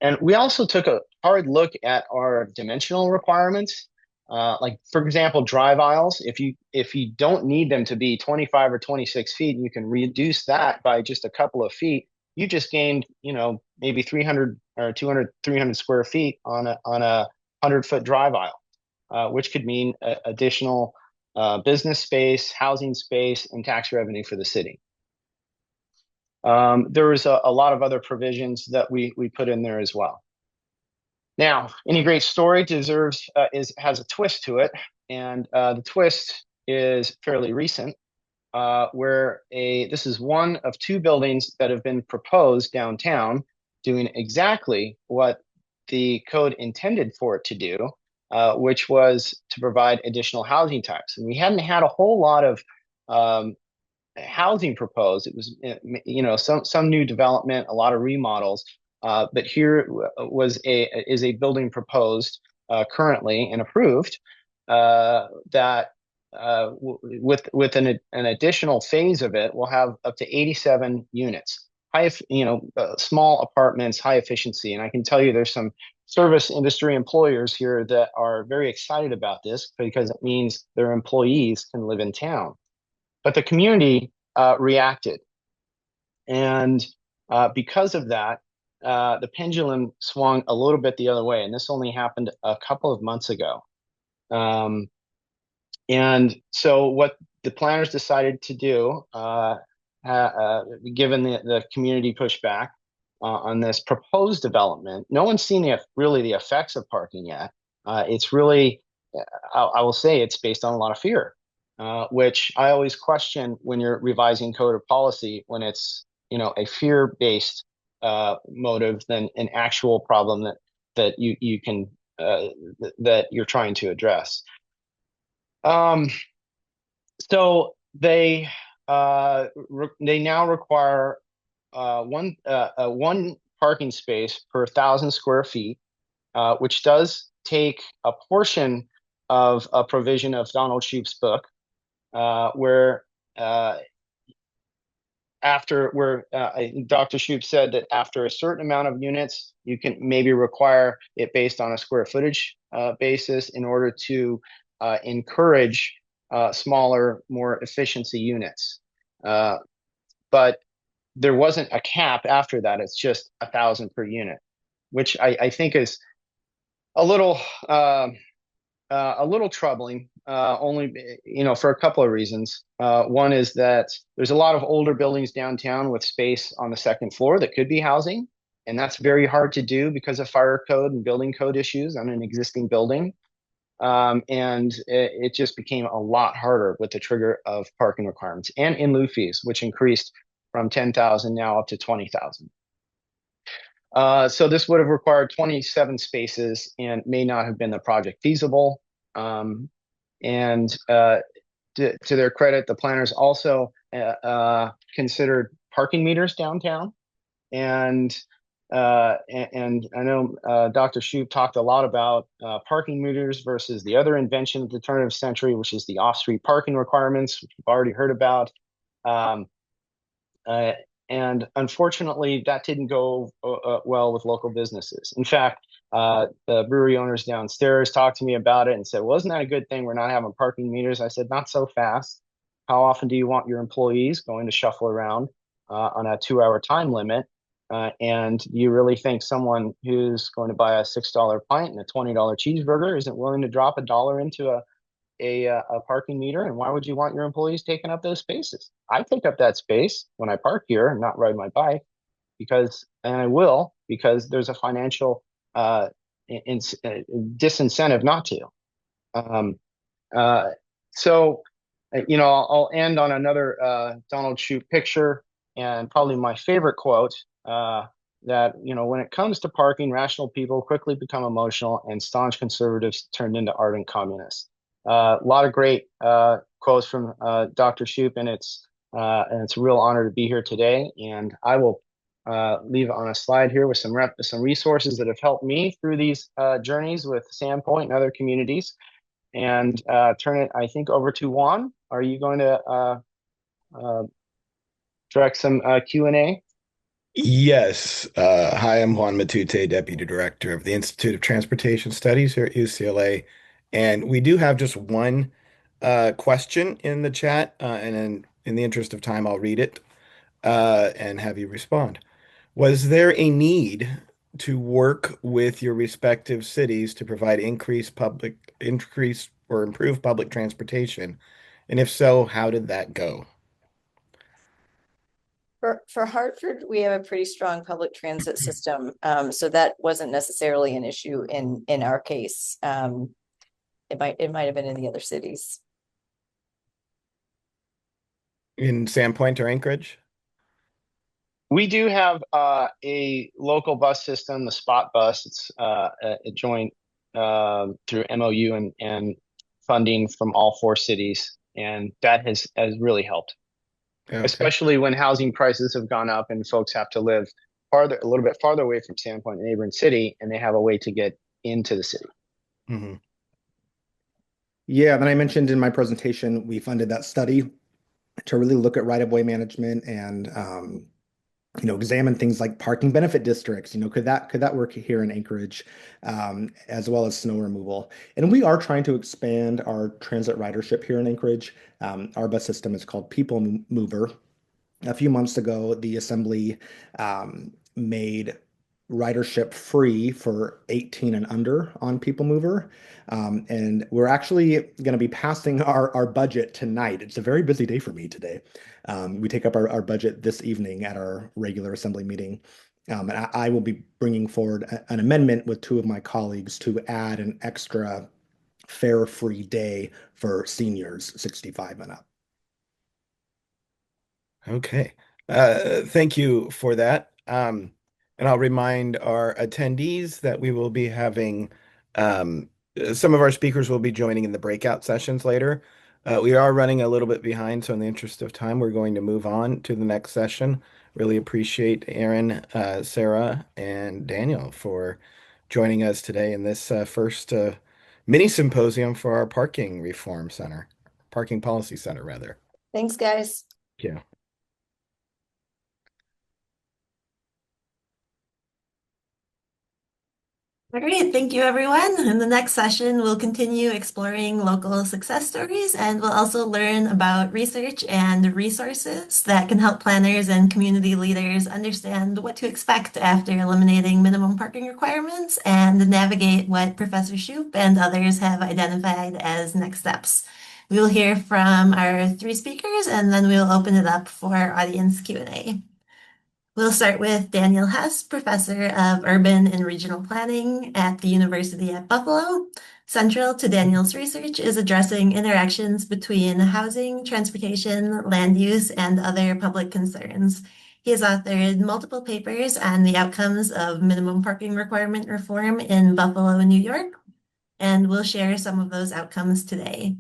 And we also took a hard look at our dimensional requirements. Like, for example, drive aisles. If you don't need them to be 25 or 26 feet, you can reduce that by just a couple of feet. You just gained, maybe 300 or 200, 300 square feet on a 100-foot drive aisle, which could mean additional business space, housing space, and tax revenue for the city. There was a lot of other provisions that we put in there as well. Now, any great story has a twist to it, and the twist is fairly recent, where this is one of two buildings that have been proposed downtown, doing exactly what the code intended for it to do, which was to provide additional housing types. And we hadn't had a whole lot of housing proposed. It was, some new development, a lot of remodels. But here is a building proposed currently and approved that with an additional phase of it will have up to 87 units. Small apartments, high efficiency. And I can tell you there's some service industry employers here that are very excited about this because it means their employees can live in town. But the community reacted. And because of that, the pendulum swung a little bit the other way. And this only happened a couple of months ago. And so what the planners decided to do, given the community pushback on this proposed development, no one's seen really the effects of parking yet. It's really, I will say it's based on a lot of fear. Which I always question when you're revising code or policy, when it's a fear-based motive than an actual problem that you can that you're trying to address. So they now require one parking space per 1,000 square feet, which does take a portion of a provision of Donald Shoup's book. Where Dr. Shoup said that after a certain amount of units, you can maybe require it based on a square footage basis in order to encourage smaller, more efficiency units. But there wasn't a cap after that. It's just 1,000 per unit, which I think is a little troubling, only for a couple of reasons. One is that there's a lot of older buildings downtown with space on the second floor that could be housing, and that's very hard to do because of fire code and building code issues on an existing building. And it just became a lot harder with the trigger of parking requirements and in lieu fees, which increased from 10,000 now up to 20,000. So this would have required 27 spaces and may not have been the project feasible. And to their credit, the planners also considered parking meters downtown. And I know Dr. Shoup talked a lot about parking meters versus the other invention of the turn of the century, which is the off-street parking requirements, which we've already heard about. And unfortunately, that didn't go well with local businesses. In fact, the brewery owners downstairs talked to me about it and said, well, isn't that a good thing we're not having parking meters? I said, not so fast. How often do you want your employees going to shuffle around on a 2-hour time limit And you really think someone who's going to buy a $6 pint and a $20 cheeseburger isn't willing to drop $1 into a parking meter? And why would you want your employees taking up those spaces? I take up that space when I park here and not ride my bike and I will, because there's a financial disincentive not to. Um, so, I'll end on another Donald Shoup picture, and probably my favorite quote, that, when it comes to parking, rational people quickly become emotional and staunch conservatives turned into ardent communists. A lot of great quotes from Dr. Shoup, and it's a real honor to be here today. And I will leave on a slide here with some resources that have helped me through these journeys with Sandpoint and other communities, and turn it, I think, over to Juan. Are you going to direct some Q&A? Yes. Hi, I'm Juan Matute, Deputy Director of the Institute of Transportation Studies here at UCLA. And we do have just one question in the chat, and in the interest of time, I'll read it and have you respond. Was there a need to work with your respective cities to provide increase or improve public transportation? And if so, how did that go? For Hartford, we have a pretty strong public transit system, so that wasn't necessarily an issue in our case. It might have been in the other cities. In Sandpoint or Anchorage? We do have a local bus system, the Spot Bus. It's a joint through MOU and funding from all 4 cities, and that has really helped. Okay. Especially when housing prices have gone up and folks have to live a little bit farther away from Sandpoint, a neighboring city, and they have a way to get into the city. Mm-hmm. Yeah, then I mentioned in my presentation, we funded that study to really look at right-of-way management and examine things like parking benefit districts. Could that work here in Anchorage, as well as snow removal? And we are trying to expand our transit ridership here in Anchorage. Our bus system is called People Mover. A few months ago, the Assembly made ridership free for 18 and under on People Mover. And we're actually going to be passing our budget tonight. It's a very busy day for me today. We take up our budget this evening at our regular Assembly meeting. And I will be bringing forward an amendment with 2 of my colleagues to add an extra fare-free day for seniors 65 and up. Okay. Thank you for that. And I'll remind our attendees that we will be having some of our speakers will be joining in the breakout sessions later. We are running a little bit behind, so in the interest of time, we're going to move on to the next session. Really appreciate Aaron, Sarah, and Daniel for joining us today in this first mini symposium for our Parking Policy Center, rather. Thanks, guys. Yeah. All right, thank you, everyone. In the next session, we'll continue exploring local success stories, and we'll also learn about research and resources that can help planners and community leaders understand what to expect after eliminating minimum parking requirements and navigate what Professor Shoup and others have identified as next steps. We will hear from our 3 speakers, and then we'll open it up for audience Q&A. We'll start with Daniel Hess, Professor of Urban and Regional Planning at the University at Buffalo. Central to Daniel's research is addressing interactions between housing, transportation, land use, and other public concerns. He has authored multiple papers on the outcomes of minimum parking requirement reform in Buffalo and New York, and we'll share some of those outcomes today.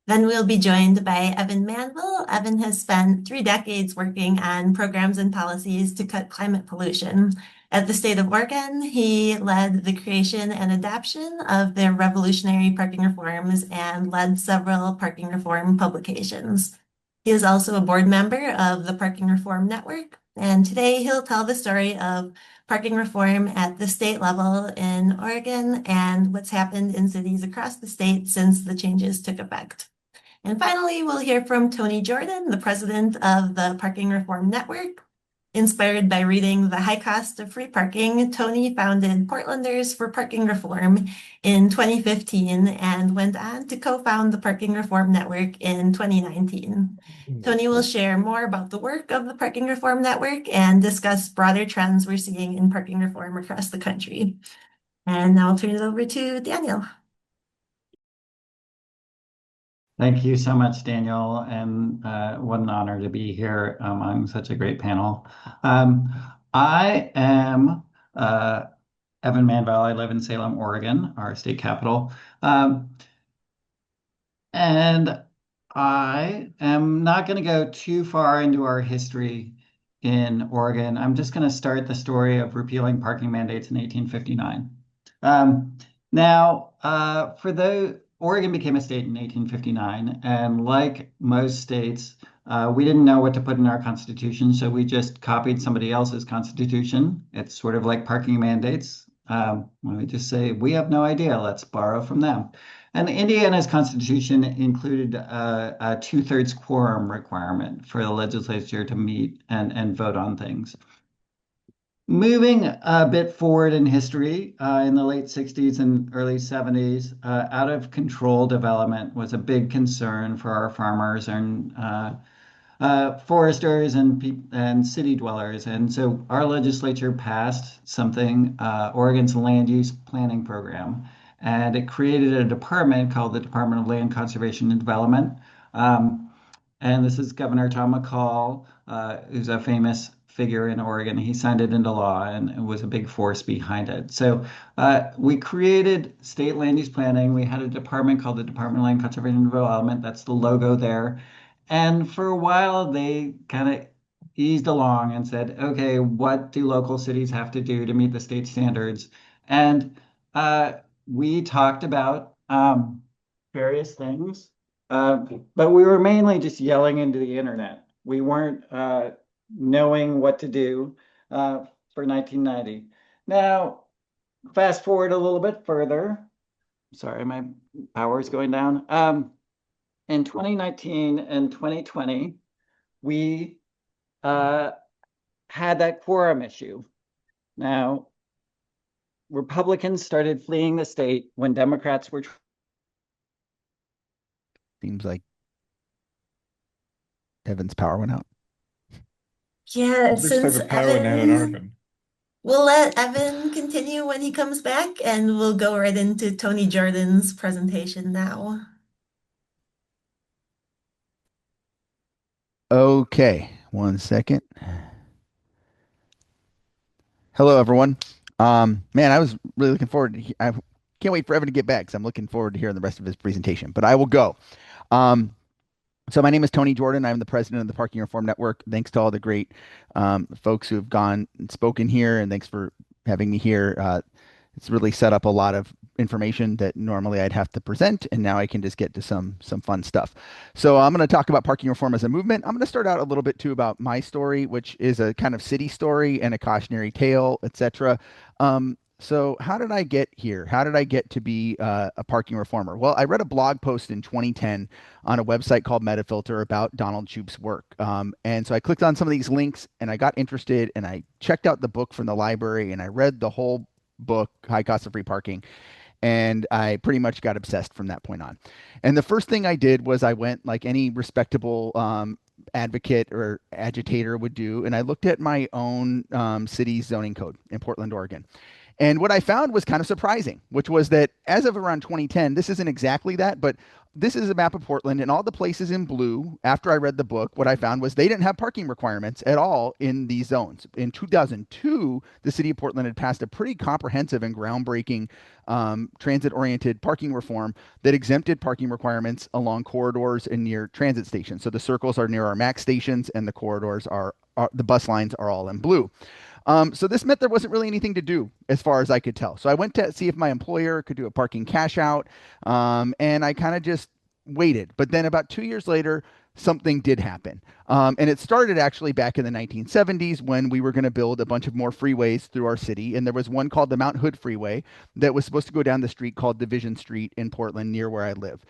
Then we'll be joined by Evan Manville. Evan has spent 3 decades working on programs and policies to cut climate pollution. At the state of Oregon, he led the creation and adoption of the revolutionary parking reforms and led several parking reform publications. He is also a board member of the Parking Reform Network, and today he'll tell the story of parking reform at the state level in Oregon and what's happened in cities across the state since the changes took effect. And finally, we'll hear from Tony Jordan, the president of the Parking Reform Network. Inspired by reading The High Cost of Free Parking, Tony founded Portlanders for Parking Reform in 2015 and went on to co-found the Parking Reform Network in 2019. Tony will share more about the work of the Parking Reform Network and discuss broader trends we're seeing in parking reform across the country. And now I'll turn it over to Daniel. Thank you so much, Daniel, and what an honor to be here on such a great panel. I am Evan Manval. I live in Salem, Oregon, our state capital. And I am not going to go too far into our history in Oregon. I'm just going to start the story of repealing parking mandates in 1859. Oregon became a state in 1859, and like most states, we didn't know what to put in our constitution, so we just copied somebody else's constitution. It's sort of like parking mandates. We just say, we have no idea, let's borrow from them. And Indiana's constitution included a two-thirds quorum requirement for the legislature to meet and vote on things. Moving a bit forward in history, in the late 60s and early 70s, out of control development was a big concern for our farmers and foresters and city dwellers. And so our legislature passed something, Oregon's Land Use Planning Program, and it created a department called the Department of Land Conservation and Development. And this is Governor Tom McCall, who's a famous figure in Oregon. He signed it into law and was a big force behind it. So we created state land use planning. We had a department called the Department of Land Conservation and Development. That's the logo there. And for a while, they kind of eased along and said, okay, what do local cities have to do to meet the state standards? And we talked about various things, but we were mainly just yelling into the internet. We weren't knowing what to do for 1990. Now, fast forward a little bit further. Sorry, my power is going down. In 2019 and 2020, we had that quorum issue. Now, Republicans started fleeing the state when Democrats were. Seems like Evan's power went out. Yeah, Looks like the power went out in Oregon. We'll let Evan continue when he comes back, and we'll go right into Tony Jordan's presentation now. Okay, one second. Hello, everyone. Man, I was really looking forward to. I can't wait for Evan to get back because I'm looking forward to hearing the rest of his presentation. But I will go. So my name is Tony Jordan. I'm the president of the Parking Reform Network. Thanks to all the great folks who have gone and spoken here, and thanks for having me here. It's really set up a lot of information that normally I'd have to present, and now I can just get to some fun stuff. So I'm going to talk about parking reform as a movement. I'm going to start out a little bit too about my story, which is a kind of city story and a cautionary tale, etc. So how did I get here? How did I get to be a parking reformer? Well, I read a blog post in 2010 on a website called Metafilter about Donald Shoup's work. And so I clicked on some of these links and I got interested and I checked out the book from the library and I read the whole book, High Cost of Free Parking. And I pretty much got obsessed from that point on. And the first thing I did was I went like any respectable advocate or agitator would do, and I looked at my own city's zoning code in Portland, Oregon. And what I found was kind of surprising, which was that as of around 2010, this isn't exactly that, but this is a map of Portland and all the places in blue. After I read the book, what I found was they didn't have parking requirements at all in these zones. In 2002, the city of Portland had passed a pretty comprehensive and groundbreaking transit-oriented parking reform that exempted parking requirements along corridors and near transit stations. So the circles are near our MAX stations and the corridors are the bus lines are all in blue. So this meant there wasn't really anything to do as far as I could tell. So I went to see if my employer could do a parking cash out, and I kind of just waited. But then about 2 years later, something did happen. And it started actually back in the 1970s when we were going to build a bunch of more freeways through our city. And there was one called the Mount Hood Freeway that was supposed to go down the street called Division Street in Portland near where I live.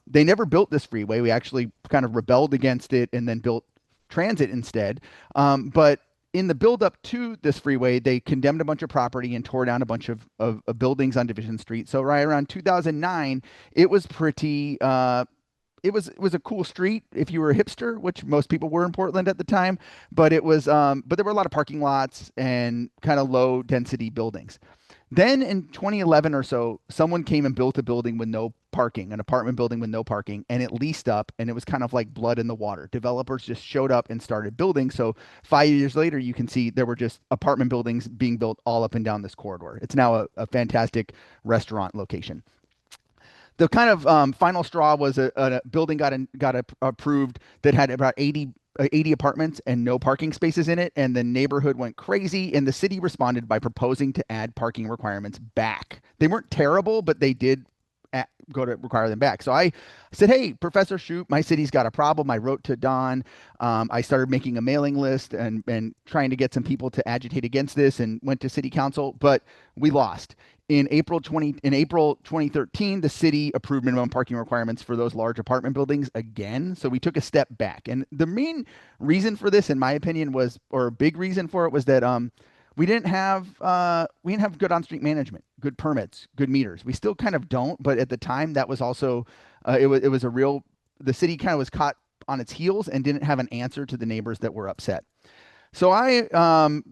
They never built this freeway. We actually kind of rebelled against it and then built transit instead. But in the buildup to this freeway, they condemned a bunch of property and tore down a bunch of buildings on Division Street. So right around 2009, it was pretty. It was a cool street if you were a hipster, which most people were in Portland at the time. But but there were a lot of parking lots and kind of low density buildings. Then in 2011 or so, someone came and built a building with no parking, an apartment building with no parking, and it leased up, and it was kind of like blood in the water. Developers just showed up and started building. So 5 years later, you can see there were just apartment buildings being built all up and down this corridor. It's now a fantastic restaurant location. The kind of final straw was a building got approved that had about 80 apartments and no parking spaces in it, and the neighborhood went crazy, and the city responded by proposing to add parking requirements back. They weren't terrible, but they did go to require them back. So I said, hey, Professor Shoup, my city's got a problem. I wrote to Don. I started making a mailing list and trying to get some people to agitate against this, and went to city council, but we lost. In April 2013, the city approved minimum parking requirements for those large apartment buildings again. So we took a step back. And the main reason for this, in my opinion, or a big reason for it, was that we didn't have good on-street management, good permits, good meters. We still kind of don't, but at the time that was also the city kind of was caught on its heels and didn't have an answer to the neighbors that were upset. So I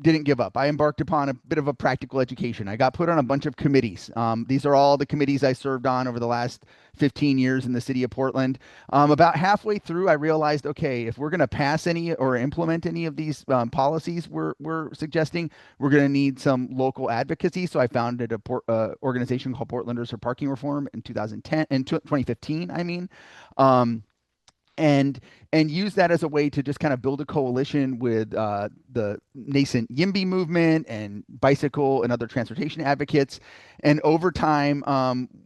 didn't give up. I embarked upon a bit of a practical education. I got put on a bunch of committees. These are all the committees I served on over the last 15 years in the city of Portland. About halfway through, I realized, okay, if we're going to pass any or implement any of these policies we're suggesting, we're going to need some local advocacy. So I founded a organization called Portlanders for Parking Reform in 2015, I mean. And use that as a way to just kind of build a coalition with the nascent YIMBY movement and bicycle and other transportation advocates. And over time,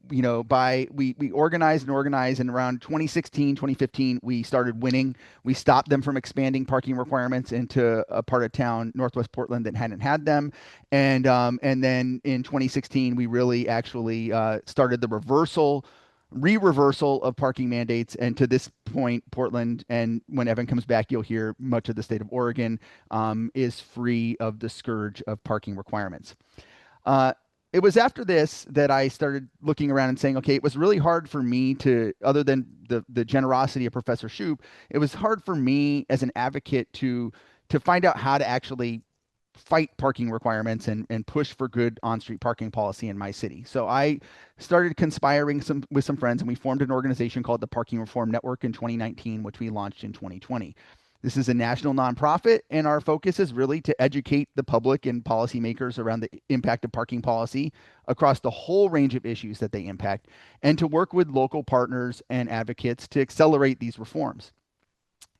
we organized, and around 2016, 2015, we started winning. We stopped them from expanding parking requirements into a part of town, Northwest Portland, that hadn't had them. And then in 2016, we really actually started the reversal of parking mandates. And to this point, Portland, and when Evan comes back, you'll hear much of the state of Oregon is free of the scourge of parking requirements. It was after this that I started looking around and saying, okay, it was really hard for me to, other than the generosity of Professor Shoup, it was hard for me as an advocate to find out how to actually fight parking requirements and push for good on-street parking policy in my city. So I started conspiring with some friends, and we formed an organization called the Parking Reform Network in 2019, which we launched in 2020. This is a national nonprofit, and our focus is really to educate the public and policymakers around the impact of parking policy across the whole range of issues that they impact, and to work with local partners and advocates to accelerate these reforms.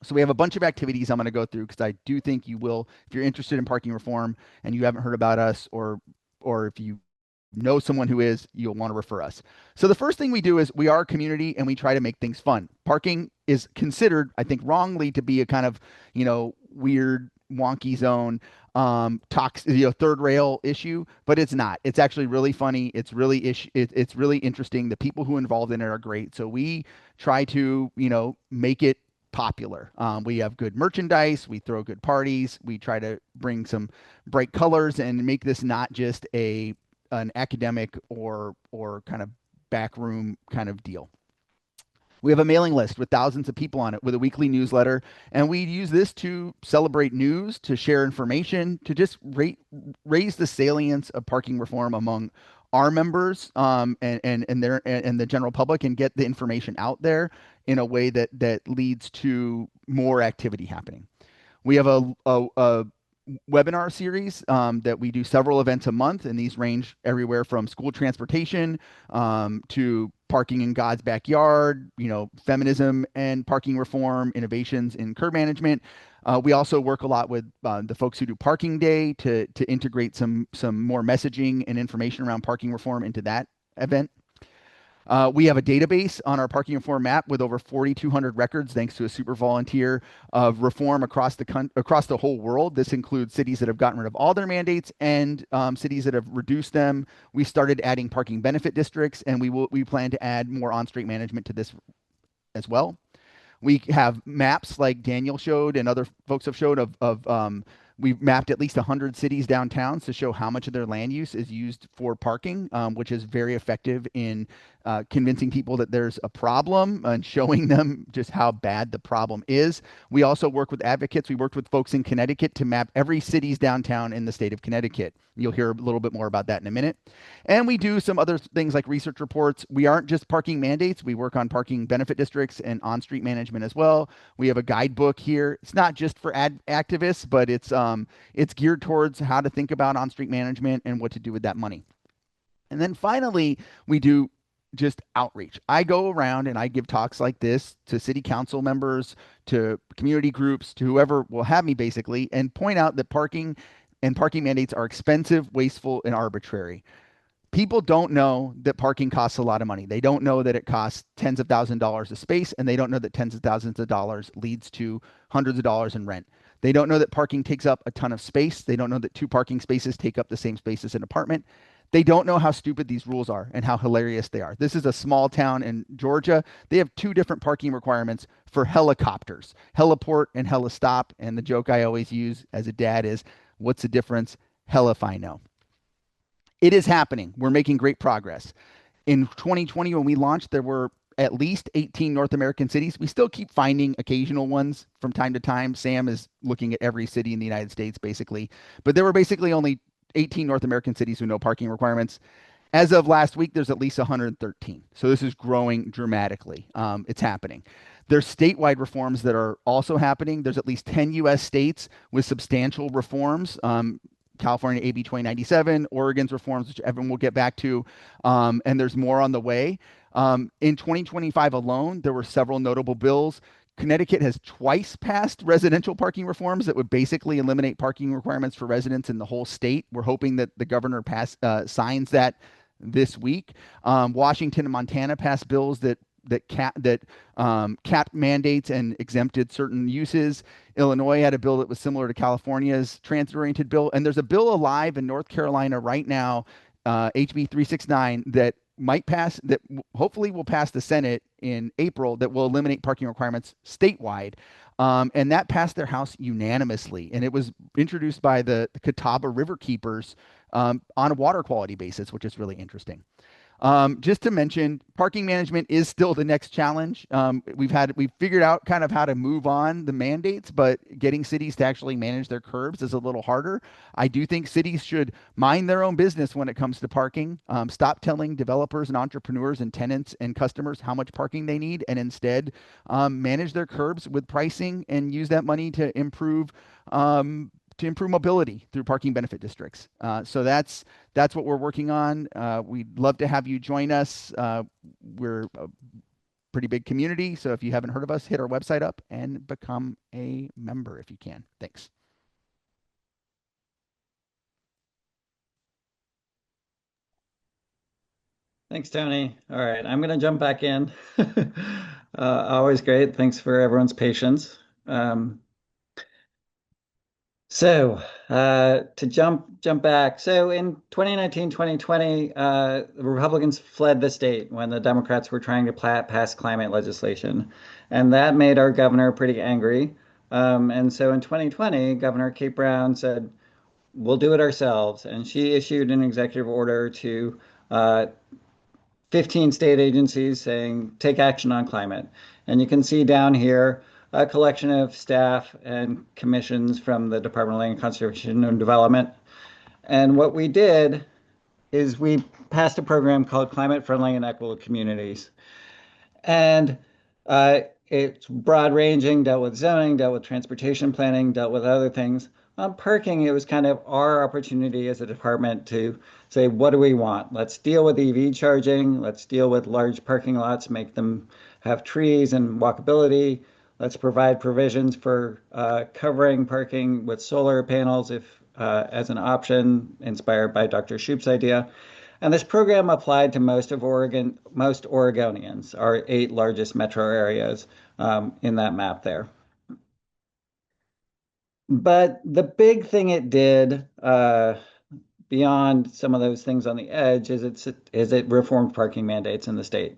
So we have a bunch of activities I'm going to go through because I do think you will, if you're interested in parking reform and you haven't heard about us, or if you know someone who is, you'll want to refer us. So the first thing we do is we are a community and we try to make things fun. Parking is considered, I think, wrongly to be a kind of, weird, wonky zone, third rail issue, but it's not. It's actually really funny. It's really it's really interesting. The people who are involved in it are great. So we try to, make it popular. We have good merchandise. We throw good parties. We try to bring some bright colors and make this not just an academic or kind of backroom kind of deal. We have a mailing list with thousands of people on it with a weekly newsletter, and we use this to celebrate news, to share information, to just raise the salience of parking reform among our members and the general public, and get the information out there in a way that leads to more activity happening. We have a webinar series that we do several events a month, and these range everywhere from school transportation to parking in God's backyard, feminism and parking reform, innovations in curb management. We also work a lot with the folks who do Parking Day to integrate some more messaging and information around parking reform into that event. We have a database on our parking reform map with over 4,200 records, thanks to a super volunteer, of reform across the whole world. This includes cities that have gotten rid of all their mandates and cities that have reduced them. We started adding parking benefit districts, and we plan to add more on-street management to this as well. We have maps like Daniel showed and other folks have showed of We've mapped at least 100 cities downtowns to show how much of their land use is used for parking, which is very effective in convincing people that there's a problem and showing them just how bad the problem is. We also work with advocates. We worked with folks in Connecticut to map every city's downtown in the state of Connecticut. You'll hear a little bit more about that in a minute. And we do some other things like research reports. We aren't just parking mandates. We work on parking benefit districts and on-street management as well. We have a guidebook here. It's not just for activists, but it's geared towards how to think about on-street management and what to do with that money. And then finally, we do just outreach. I go around and I give talks like this to city council members, to community groups, to whoever will have me basically, and point out that parking and parking mandates are expensive, wasteful, and arbitrary. People don't know that parking costs a lot of money. They don't know that it costs tens of thousands of dollars a space, and they don't know that tens of thousands of dollars leads to hundreds of dollars in rent. They don't know that parking takes up a ton of space. They don't know that 2 parking spaces take up the same space as an apartment. They don't know how stupid these rules are and how hilarious they are. This is a small town in Georgia. They have 2 different parking requirements for helicopters, heliport and helistop. And the joke I always use as a dad is, what's the difference? Hell if I know. It is happening. We're making great progress. In 2020, when we launched, there were at least 18 North American cities. We still keep finding occasional ones from time to time. Sam is looking at every city in the United States, basically. But there were basically only 18 North American cities with no parking requirements. As of last week, there's at least 113. So this is growing dramatically. It's happening. There's statewide reforms that are also happening. There's at least 10 U.S. states with substantial reforms. California AB 2097, Oregon's reforms, which everyone will get back to, and there's more on the way. In 2025 alone, there were several notable bills. Connecticut has twice passed residential parking reforms that would basically eliminate parking requirements for residents in the whole state. We're hoping that the governor signs that this week. Washington and Montana passed bills that capped mandates and exempted certain uses. Illinois had a bill that was similar to California's transit-oriented bill. And there's a bill alive in North Carolina right now, HB 369, that might pass, that hopefully will pass the Senate in April, that will eliminate parking requirements statewide. And that passed their House unanimously. And it was introduced by the Catawba River Keepers on a water quality basis, which is really interesting. Just to mention, parking management is still the next challenge. We've figured out kind of how to move on the mandates, but getting cities to actually manage their curbs is a little harder. I do think cities should mind their own business when it comes to parking. Stop telling developers and entrepreneurs and tenants and customers how much parking they need, and instead manage their curbs with pricing and use that money to improve mobility through parking benefit districts. So that's what we're working on. We'd love to have you join us. We're a pretty big community, so if you haven't heard of us, hit our website up and become a member if you can. Thanks. Thanks, Tony. All right, I'm going to jump back in. Always great. Thanks for everyone's patience. To jump back, so in 2019, 2020, the Republicans fled the state when the Democrats were trying to pass climate legislation, and that made our governor pretty angry. And so in 2020, Governor Kate Brown said, "We'll do it ourselves," and she issued an executive order to 15 state agencies saying, "Take action on climate." And you can see down here a collection of staff and commissions from the Department of Land Conservation and Development. And what we did is we passed a program called Climate Friendly and Equitable Communities. And it's broad ranging, dealt with zoning, dealt with transportation planning, dealt with other things. On parking, it was kind of our opportunity as a department to say, what do we want? Let's deal with EV charging. Let's deal with large parking lots, make them have trees and walkability. Let's provide provisions for covering parking with solar panels as an option, inspired by Dr. Shoup's idea. And this program applied to most Oregonians, our 8 largest metro areas in that map there. But the big thing it did, beyond some of those things on the edge, is it reformed parking mandates in the state.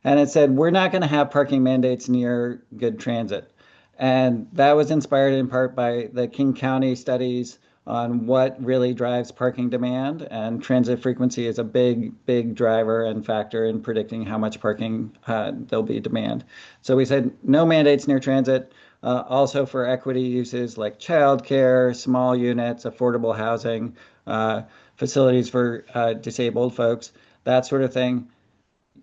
And it said, we're not going to have parking mandates near good transit. And that was inspired in part by the King County studies on what really drives parking demand. And transit frequency is a big driver and factor in predicting how much parking there'll be demand. So we said no mandates near transit. Also for equity uses like childcare, small units, affordable housing, facilities for disabled folks, that sort of thing.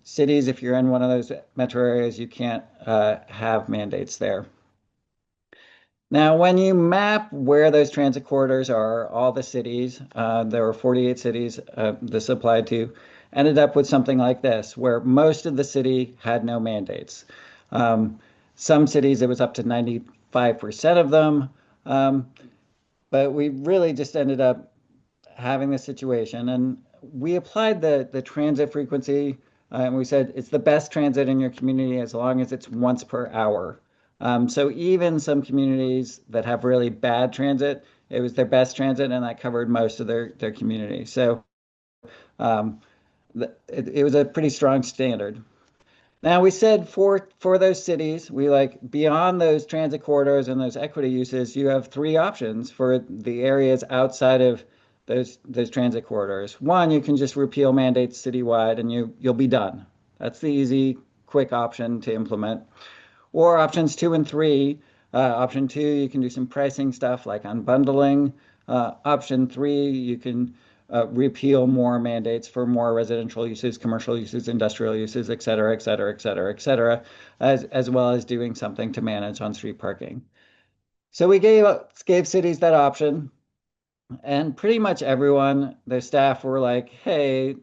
Cities, if you're in one of those metro areas, you can't have mandates there. Now, when you map where those transit corridors are, all the cities, there were 48 cities this applied to, ended up with something like this, where most of the city had no mandates. Some cities, it was up to 95% of them, but we really just ended up having this situation. And we applied the transit frequency, and we said it's the best transit in your community as long as it's once per hour. So even some communities that have really bad transit, it was their best transit, and that covered most of their community. So um, it was a pretty strong standard. Now we said for those cities, we like beyond those transit corridors and those equity uses, you have three options for the areas outside of those transit corridors. One, you can just repeal mandates citywide and you'll be done. That's the easy, quick option to implement. Or options 2 and 3. Option 2, you can do some pricing stuff like unbundling. Option 3, you can repeal more mandates for more residential uses, commercial uses, industrial uses, et cetera, et cetera, et cetera, et cetera, as well as doing something to manage on-street parking. So we gave cities that option, and pretty much everyone, their staff were like, hey,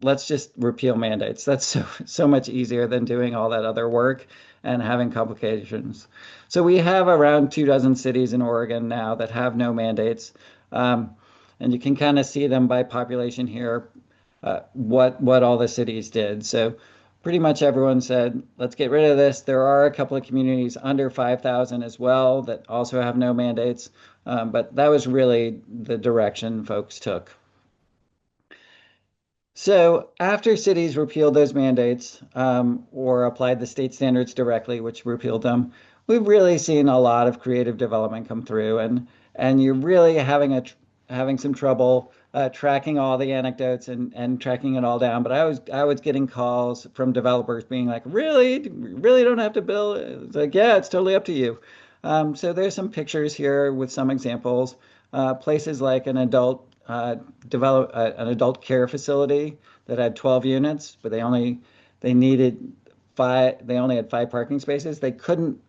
let's just repeal mandates. That's so much easier than doing all that other work and having complications. So we have around 24 cities in Oregon now that have no mandates. And you can kind of see them by population here, what all the cities did. So pretty much everyone said, let's get rid of this. There are a couple of communities under 5,000 as well that also have no mandates. But that was really the direction folks took. So after cities repealed those mandates or applied the state standards directly, which repealed them, we've really seen a lot of creative development come through, and you're really having some trouble tracking all the anecdotes and tracking it all down. But I was getting calls from developers being like, really don't have to build. It's like, yeah, it's totally up to you. So there's some pictures here with some examples. Places like an adult an adult care facility that had 12 units, but they only had 5 parking spaces. They couldn't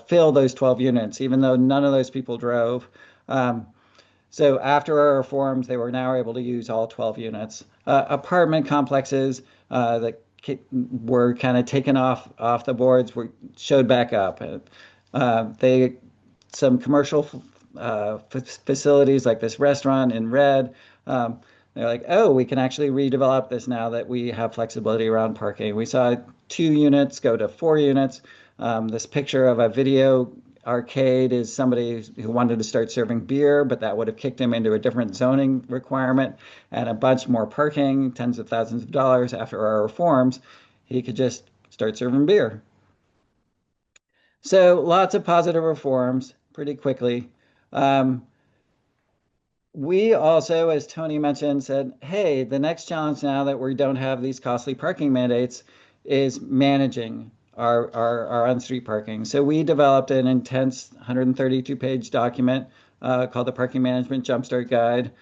fill those 12 units, even though none of those people drove. So after our reforms, they were now able to use all 12 units. Apartment complexes that were kind of taken off the boards showed back up. Some commercial facilities like this restaurant in red. They're like, oh, we can actually redevelop this now that we have flexibility around parking. We saw 2 units go to 4 units. This picture of a video arcade is somebody who wanted to start serving beer, but that would have kicked him into a different zoning requirement and a bunch more parking, tens of thousands of dollars after our reforms. He could just start serving beer. So lots of positive reforms pretty quickly. We also, as Tony mentioned, said, hey, the next challenge now that we don't have these costly parking mandates is managing our on-street parking. So we developed an intense 132-page document called the Parking Management Jumpstart Guide.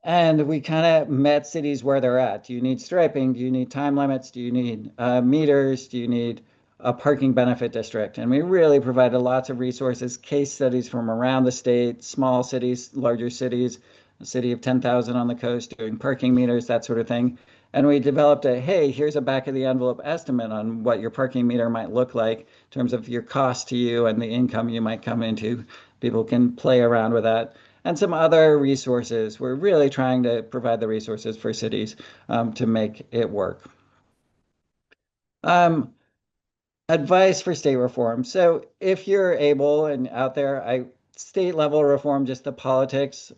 And we kind of met cities where they're at. Do you need striping? Do you need time limits? Do you need meters? Do you need a parking benefit district? And we really provided lots of resources, case studies from around the state, small cities, larger cities, a city of 10,000 on the coast doing parking meters, that sort of thing. And we developed hey, here's a back of the envelope estimate on what your parking meter might look like in terms of your cost to you and the income you might come into. People can play around with that. And some other resources. We're really trying to provide the resources for cities to make it work. Advice for state reform. So if you're able and out there, state level reform, just the politics,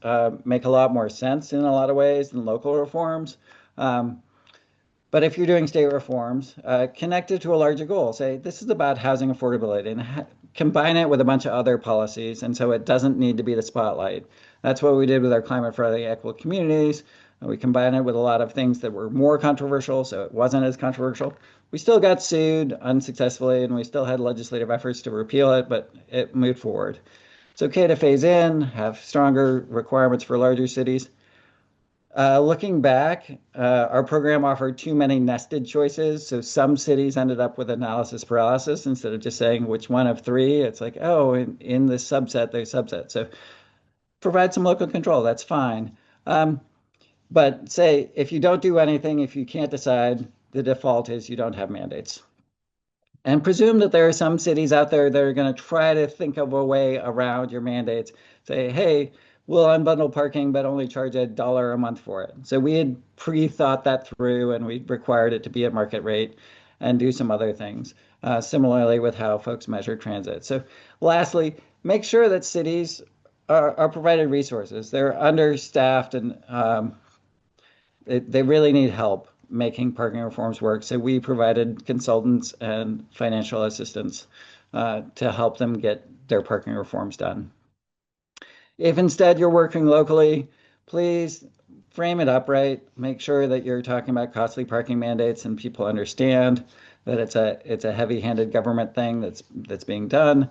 make a lot more sense in a lot of ways than local reforms. But if you're doing state reforms, connect it to a larger goal. Say, this is about housing affordability and combine it with a bunch of other policies. And so it doesn't need to be the spotlight. That's what we did with our climate friendly equitable communities. We combined it with a lot of things that were more controversial, so it wasn't as controversial. We still got sued unsuccessfully, and we still had legislative efforts to repeal it, but it moved forward. It's okay to phase in, have stronger requirements for larger cities. Looking back, our program offered too many nested choices. So some cities ended up with analysis paralysis instead of just saying which one of three. It's like, oh, in this subset, there's subset. So provide some local control. That's fine. But say if you don't do anything, if you can't decide, the default is you don't have mandates. And presume that there are some cities out there that are going to try to think of a way around your mandates. Say, hey, we'll unbundle parking, but only charge $1 a month for it. So we had pre-thought that through, and we required it to be at market rate and do some other things. Similarly with how folks measure transit. So lastly, make sure that cities are provided resources. They're understaffed and they really need help making parking reforms work. So we provided consultants and financial assistance to help them get their parking reforms done. If instead you're working locally, please frame it up right. Make sure that you're talking about costly parking mandates and people understand that it's a heavy-handed government thing that's being done.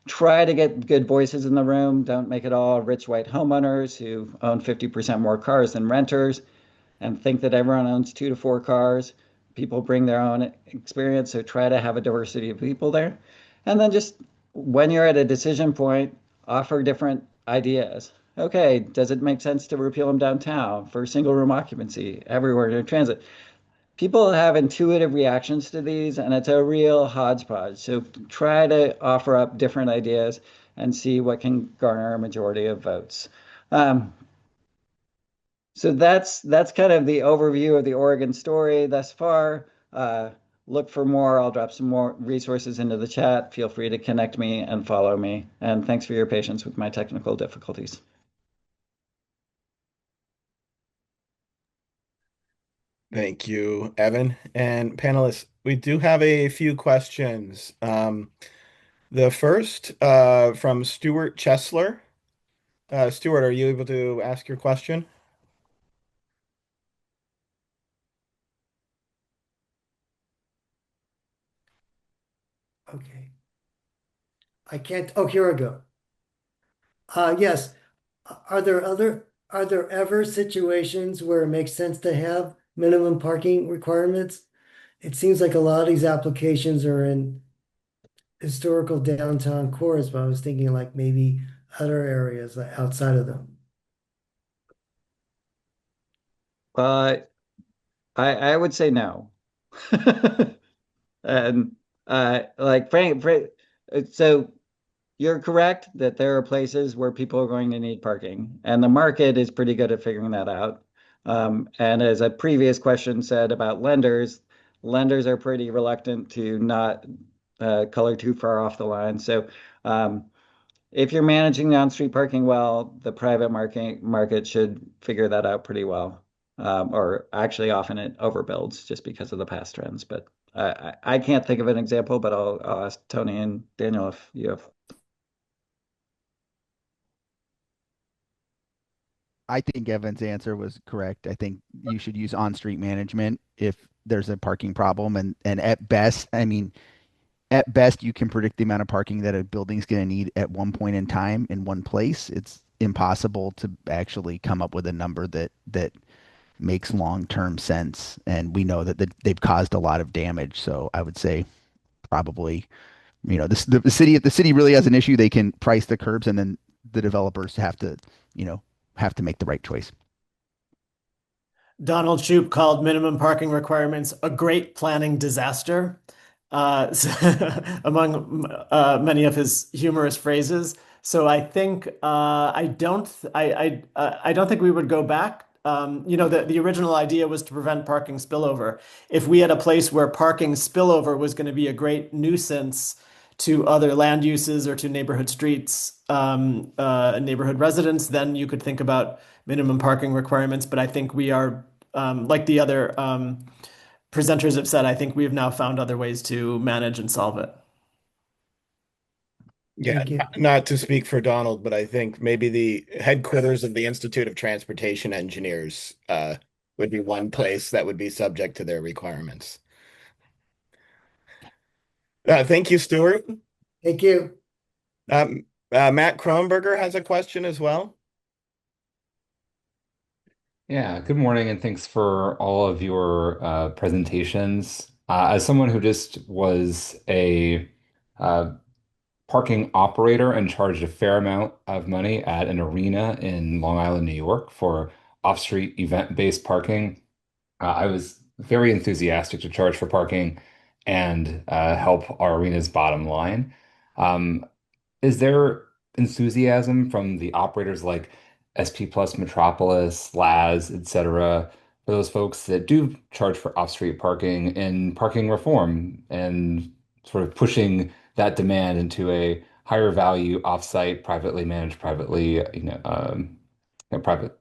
Try to get good voices in the room. Don't make it all rich white homeowners who own 50% more cars than renters and think that everyone owns 2 to 4 cars. People bring their own experience, so try to have a diversity of people there. And then just when you're at a decision point, offer different ideas. Okay, does it make sense to repeal them downtown for single room occupancy everywhere in transit? People have intuitive reactions to these, and it's a real hodgepodge. So try to offer up different ideas and see what can garner a majority of votes. So that's kind of the overview of the Oregon story thus far. Look for more. I'll drop some more resources into the chat. Feel free to connect me and follow me. And thanks for your patience with my technical difficulties. Thank you, Evan. And panelists, we do have a few questions. The first from Stuart Chesler. Stuart, are you able to ask your question? Okay. I can't. Oh, here I go. Yes. Are there ever situations where it makes sense to have minimum parking requirements? It seems like a lot of these applications are in historical downtown cores, but I was thinking like maybe other areas outside of them. I would say no. And like so you're correct that there are places where people are going to need parking, and the market is pretty good at figuring that out. And as a previous question said about lenders, lenders are pretty reluctant to not color too far off the line. So if you're managing the on-street parking well, the private market should figure that out pretty well. Or actually often it overbuilds just because of the past trends. But I can't think of an example, but I'll ask Tony and Daniel if you have. I think Evan's answer was correct. I think you should use on-street management if there's a parking problem, and at best, I mean, at best, you can predict the amount of parking that a building's going to need at one point in time in one place. It's impossible to actually come up with a number that makes long-term sense. And we know that they've caused a lot of damage. So I would say probably, the city, if the city really has an issue, they can price the curbs, and then the developers have to make the right choice. Donald Shoup called minimum parking requirements a great planning disaster, among many of his humorous phrases. So I think I don't think we would go back. The original idea was to prevent parking spillover. If we had a place where parking spillover was going to be a great nuisance to other land uses or to neighborhood streets, neighborhood residents, then you could think about minimum parking requirements. But I think we are, like the other presenters have said, I think we've now found other ways to manage and solve it. Yeah, Thank you. not to speak for Donald, but I think maybe the headquarters of the Institute of Transportation Engineers would be one place that would be subject to their requirements. Thank you, Stuart. Thank you. Matt Kronberger has a question as well. Yeah, good morning, and thanks for all of your presentations. As someone who just was a uh, parking operator and charged a fair amount of money at an arena in Long Island, New York for off-street event-based parking, I was very enthusiastic to charge for parking and help our arena's bottom line. Um, is there enthusiasm from the operators like SP Plus Metropolis, Laz, etc., for those folks that do charge for off-street parking and parking reform and sort of pushing that demand into a higher value off-site, privately managed, privately, private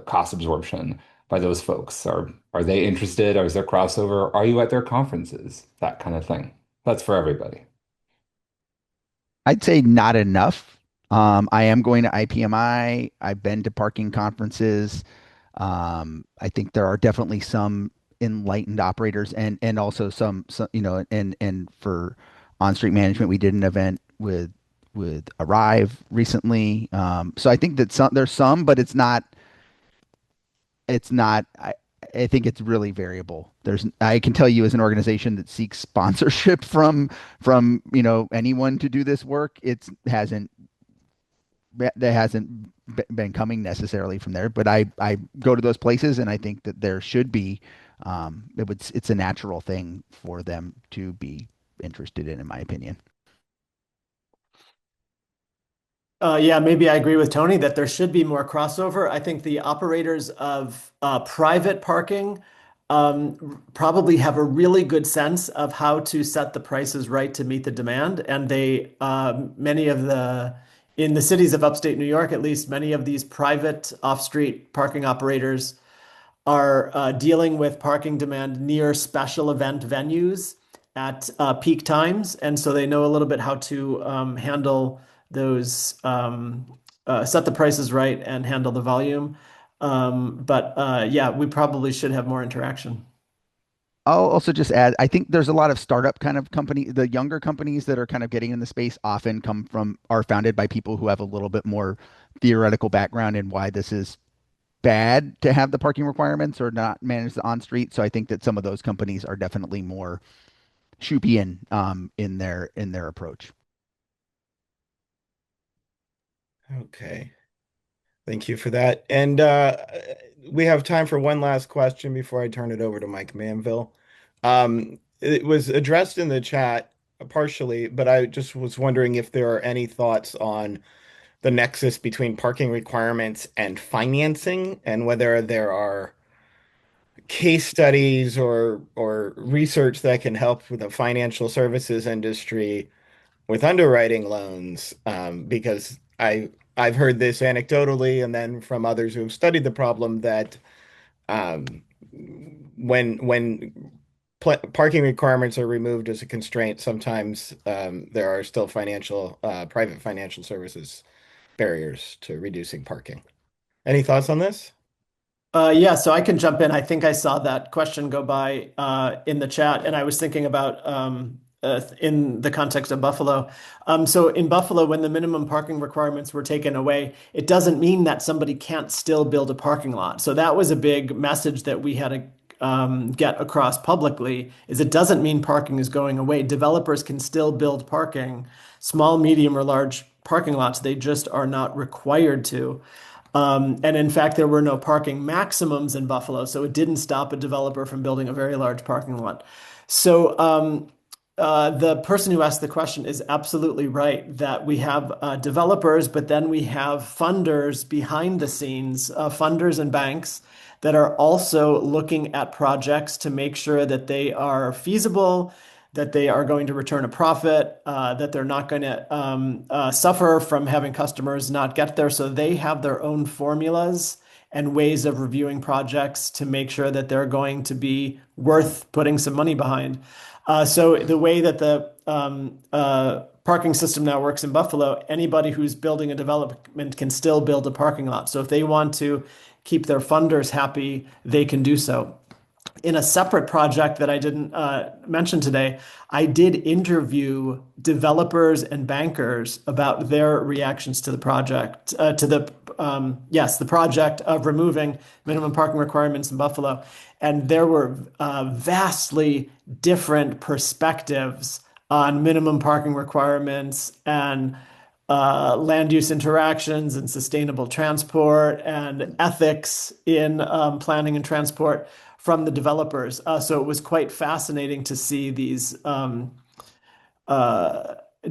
cost absorption by those folks? Are they interested? Or is there crossover? Are you at their conferences? That kind of thing. That's for everybody. I'd say not enough. I am going to IPMI. I've been to parking conferences. I think there are definitely some enlightened operators and also some and for on-street management, we did an event with Arrive recently. So I think that there's some, but it's not. I think it's really variable. I can tell you as an organization that seeks sponsorship from anyone to do this work, that hasn't been coming necessarily from there. But I go to those places and I think that there should be it's a natural thing for them to be interested in my opinion. Yeah, maybe I agree with Tony that there should be more crossover. I think the operators of private parking probably have a really good sense of how to set the prices right to meet the demand. And in the cities of upstate New York, at least, many of these private off-street parking operators are dealing with parking demand near special event venues at peak times. And so they know a little bit how to handle those, set the prices right and handle the volume. Yeah, we probably should have more interaction. I'll also just add, I think there's a lot of startup kind of company. The younger companies that are kind of getting in the space often are founded by people who have a little bit more theoretical background in why this is bad to have the parking requirements or not manage the on street. So I think that some of those companies are definitely more Shoupian in their approach. Okay. Thank you for that. And we have time for one last question before I turn it over to Mike Manville. It was addressed in the chat partially, but I just was wondering if there are any thoughts on the nexus between parking requirements and financing, and whether there are case studies or research that can help with the financial services industry with underwriting loans, because I've heard this anecdotally and then from others who have studied the problem that um, when parking requirements are removed as a constraint, sometimes there are still private financial services barriers to reducing parking. Any thoughts on this? Yeah, so I can jump in. I think I saw that question go by in the chat, and I was thinking about in the context of Buffalo. So in Buffalo, when the minimum parking requirements were taken away, it doesn't mean that somebody can't still build a parking lot. So that was a big message that we had to get across publicly, is it doesn't mean parking is going away. Developers can still build parking, small, medium, or large parking lots. They just are not required to. And in fact, there were no parking maximums in Buffalo, so it didn't stop a developer from building a very large parking lot. So the person who asked the question is absolutely right that we have developers, but then we have funders behind the scenes, funders and banks that are also looking at projects to make sure that they are feasible, that they are going to return a profit, that they're not going to suffer from having customers not get there. So they have their own formulas and ways of reviewing projects to make sure that they're going to be worth putting some money behind. So the way that the parking system now works in Buffalo, anybody who's building a development can still build a parking lot. So if they want to keep their funders happy, they can do so. In a separate project that I didn't mention today, I did interview developers and bankers about their reactions to the project, the project of removing minimum parking requirements in Buffalo. And there were vastly different perspectives on minimum parking requirements and land use interactions and sustainable transport and ethics in planning and transport from the developers. So it was quite fascinating to see these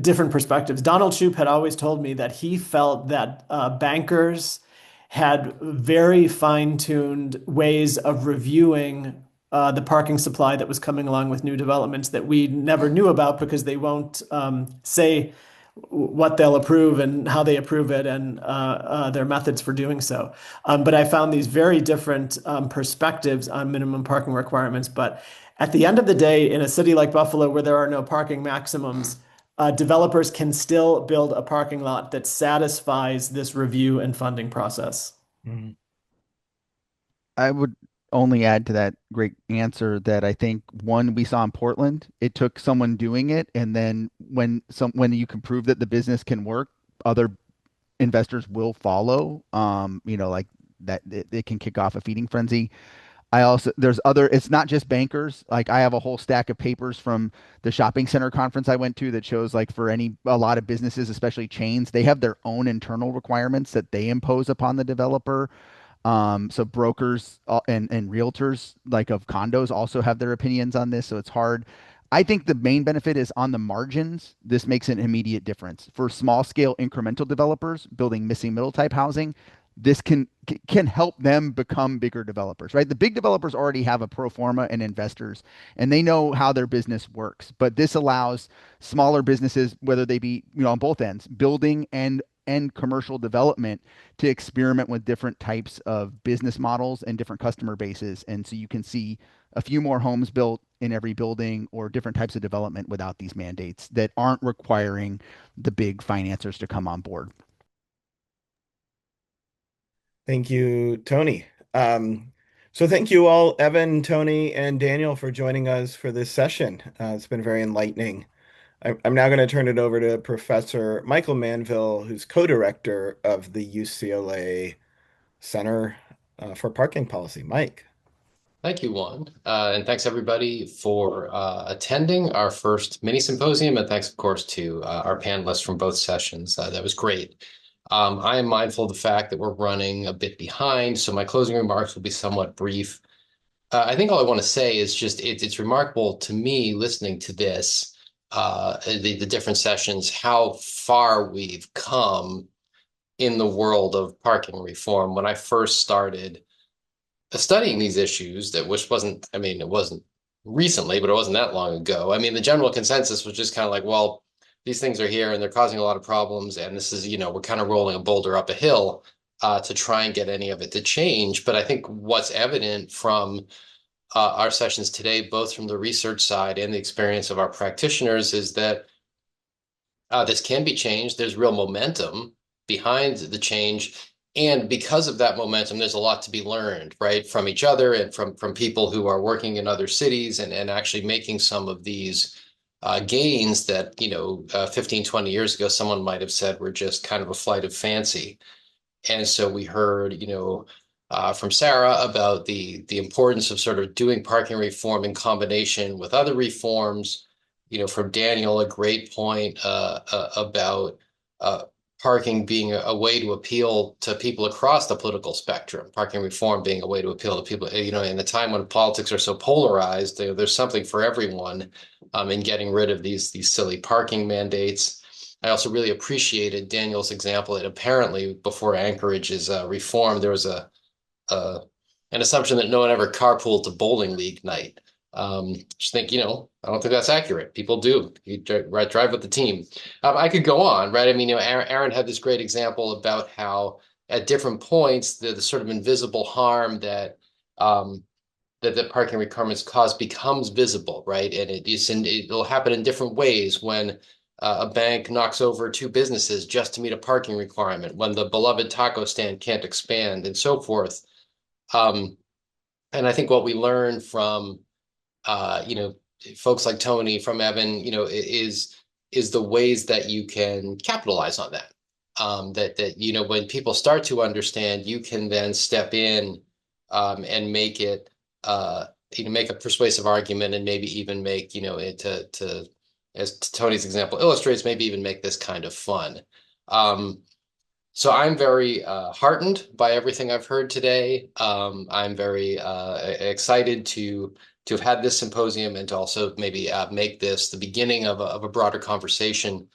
different perspectives. Donald Shoup had always told me that he felt that bankers had very fine-tuned ways of reviewing the parking supply that was coming along with new developments that we never knew about because they won't say what they'll approve and how they approve it and their methods for doing so. But I found these very different perspectives on minimum parking requirements. But at the end of the day, in a city like Buffalo, where there are no parking maximums, developers can still build a parking lot that satisfies this review and funding process. Mhm. I would only add to that great answer that I think one we saw in Portland, it took someone doing it, and then when you can prove that the business can work, other investors will follow. Like that it can kick off a feeding frenzy. I also there's other it's not just bankers. Like I have a whole stack of papers from the shopping center conference I went to that shows like for a lot of businesses, especially chains, they have their own internal requirements that they impose upon the developer. So brokers and realtors like of condos also have their opinions on this, so it's hard. I think the main benefit is on the margins. This makes an immediate difference for small scale incremental developers building missing middle type housing. This can help them become bigger developers, right? The big developers already have a pro forma and investors, and they know how their business works. But this allows smaller businesses, whether they be on both ends, building and commercial development, to experiment with different types of business models and different customer bases. And so you can see a few more homes built in every building or different types of development without these mandates that aren't requiring the big financiers to come on board. Thank you, Tony. So thank you all, Evan, Tony, and Daniel, for joining us for this session. It's been very enlightening. I'm now going to turn it over to Professor Michael Manville, who's co-director of the UCLA Center for Parking Policy. Mike. Thank you, Juan. And thanks everybody for attending our first mini symposium. And thanks, of course, to our panelists from both sessions. That was great. I am mindful of the fact that we're running a bit behind, so my closing remarks will be somewhat brief. I think all I want to say is just it's remarkable to me listening to this, the different sessions, how far we've come in the world of parking reform. When I first started studying these issues, which wasn't, I mean, it wasn't recently, but it wasn't that long ago. I mean, the general consensus was just kind of like, well, these things are here and they're causing a lot of problems. And this is, we're kind of rolling a boulder up a hill to try and get any of it to change. But I think what's evident from our sessions today, both from the research side and the experience of our practitioners, is that this can be changed. There's real momentum behind the change. And because of that momentum, there's a lot to be learned, right, from each other and from people who are working in other cities and actually making some of these gains that, 15, 20 years ago, someone might have said were just kind of a flight of fancy. And so we heard, from Sarah about the importance of sort of doing parking reform in combination with other reforms. From Daniel, a great point about parking being a way to appeal to people across the political spectrum, parking reform being a way to appeal to people, in a time when politics are so polarized, there's something for everyone in getting rid of these silly parking mandates. I also really appreciated Daniel's example that apparently before Anchorage's reform, there was an assumption that no one ever carpooled to bowling league night. Just think, I don't think that's accurate. People do. You drive with the team. I could go on, right? I mean, Aaron had this great example about how at different points, the sort of invisible harm that that the parking requirements cause becomes visible, right? And it'll happen in different ways when a bank knocks over two businesses just to meet a parking requirement, when the beloved taco stand can't expand, and so forth. And I think what we learn from folks like Tony, from Evan, is the ways that you can capitalize on that. That when people start to understand, you can then step in and make it make a persuasive argument, and maybe even make it to as Tony's example illustrates, maybe even make this kind of fun. So I'm very heartened by everything I've heard today. I'm very excited to have had this symposium, and to also maybe make this the beginning of a broader conversation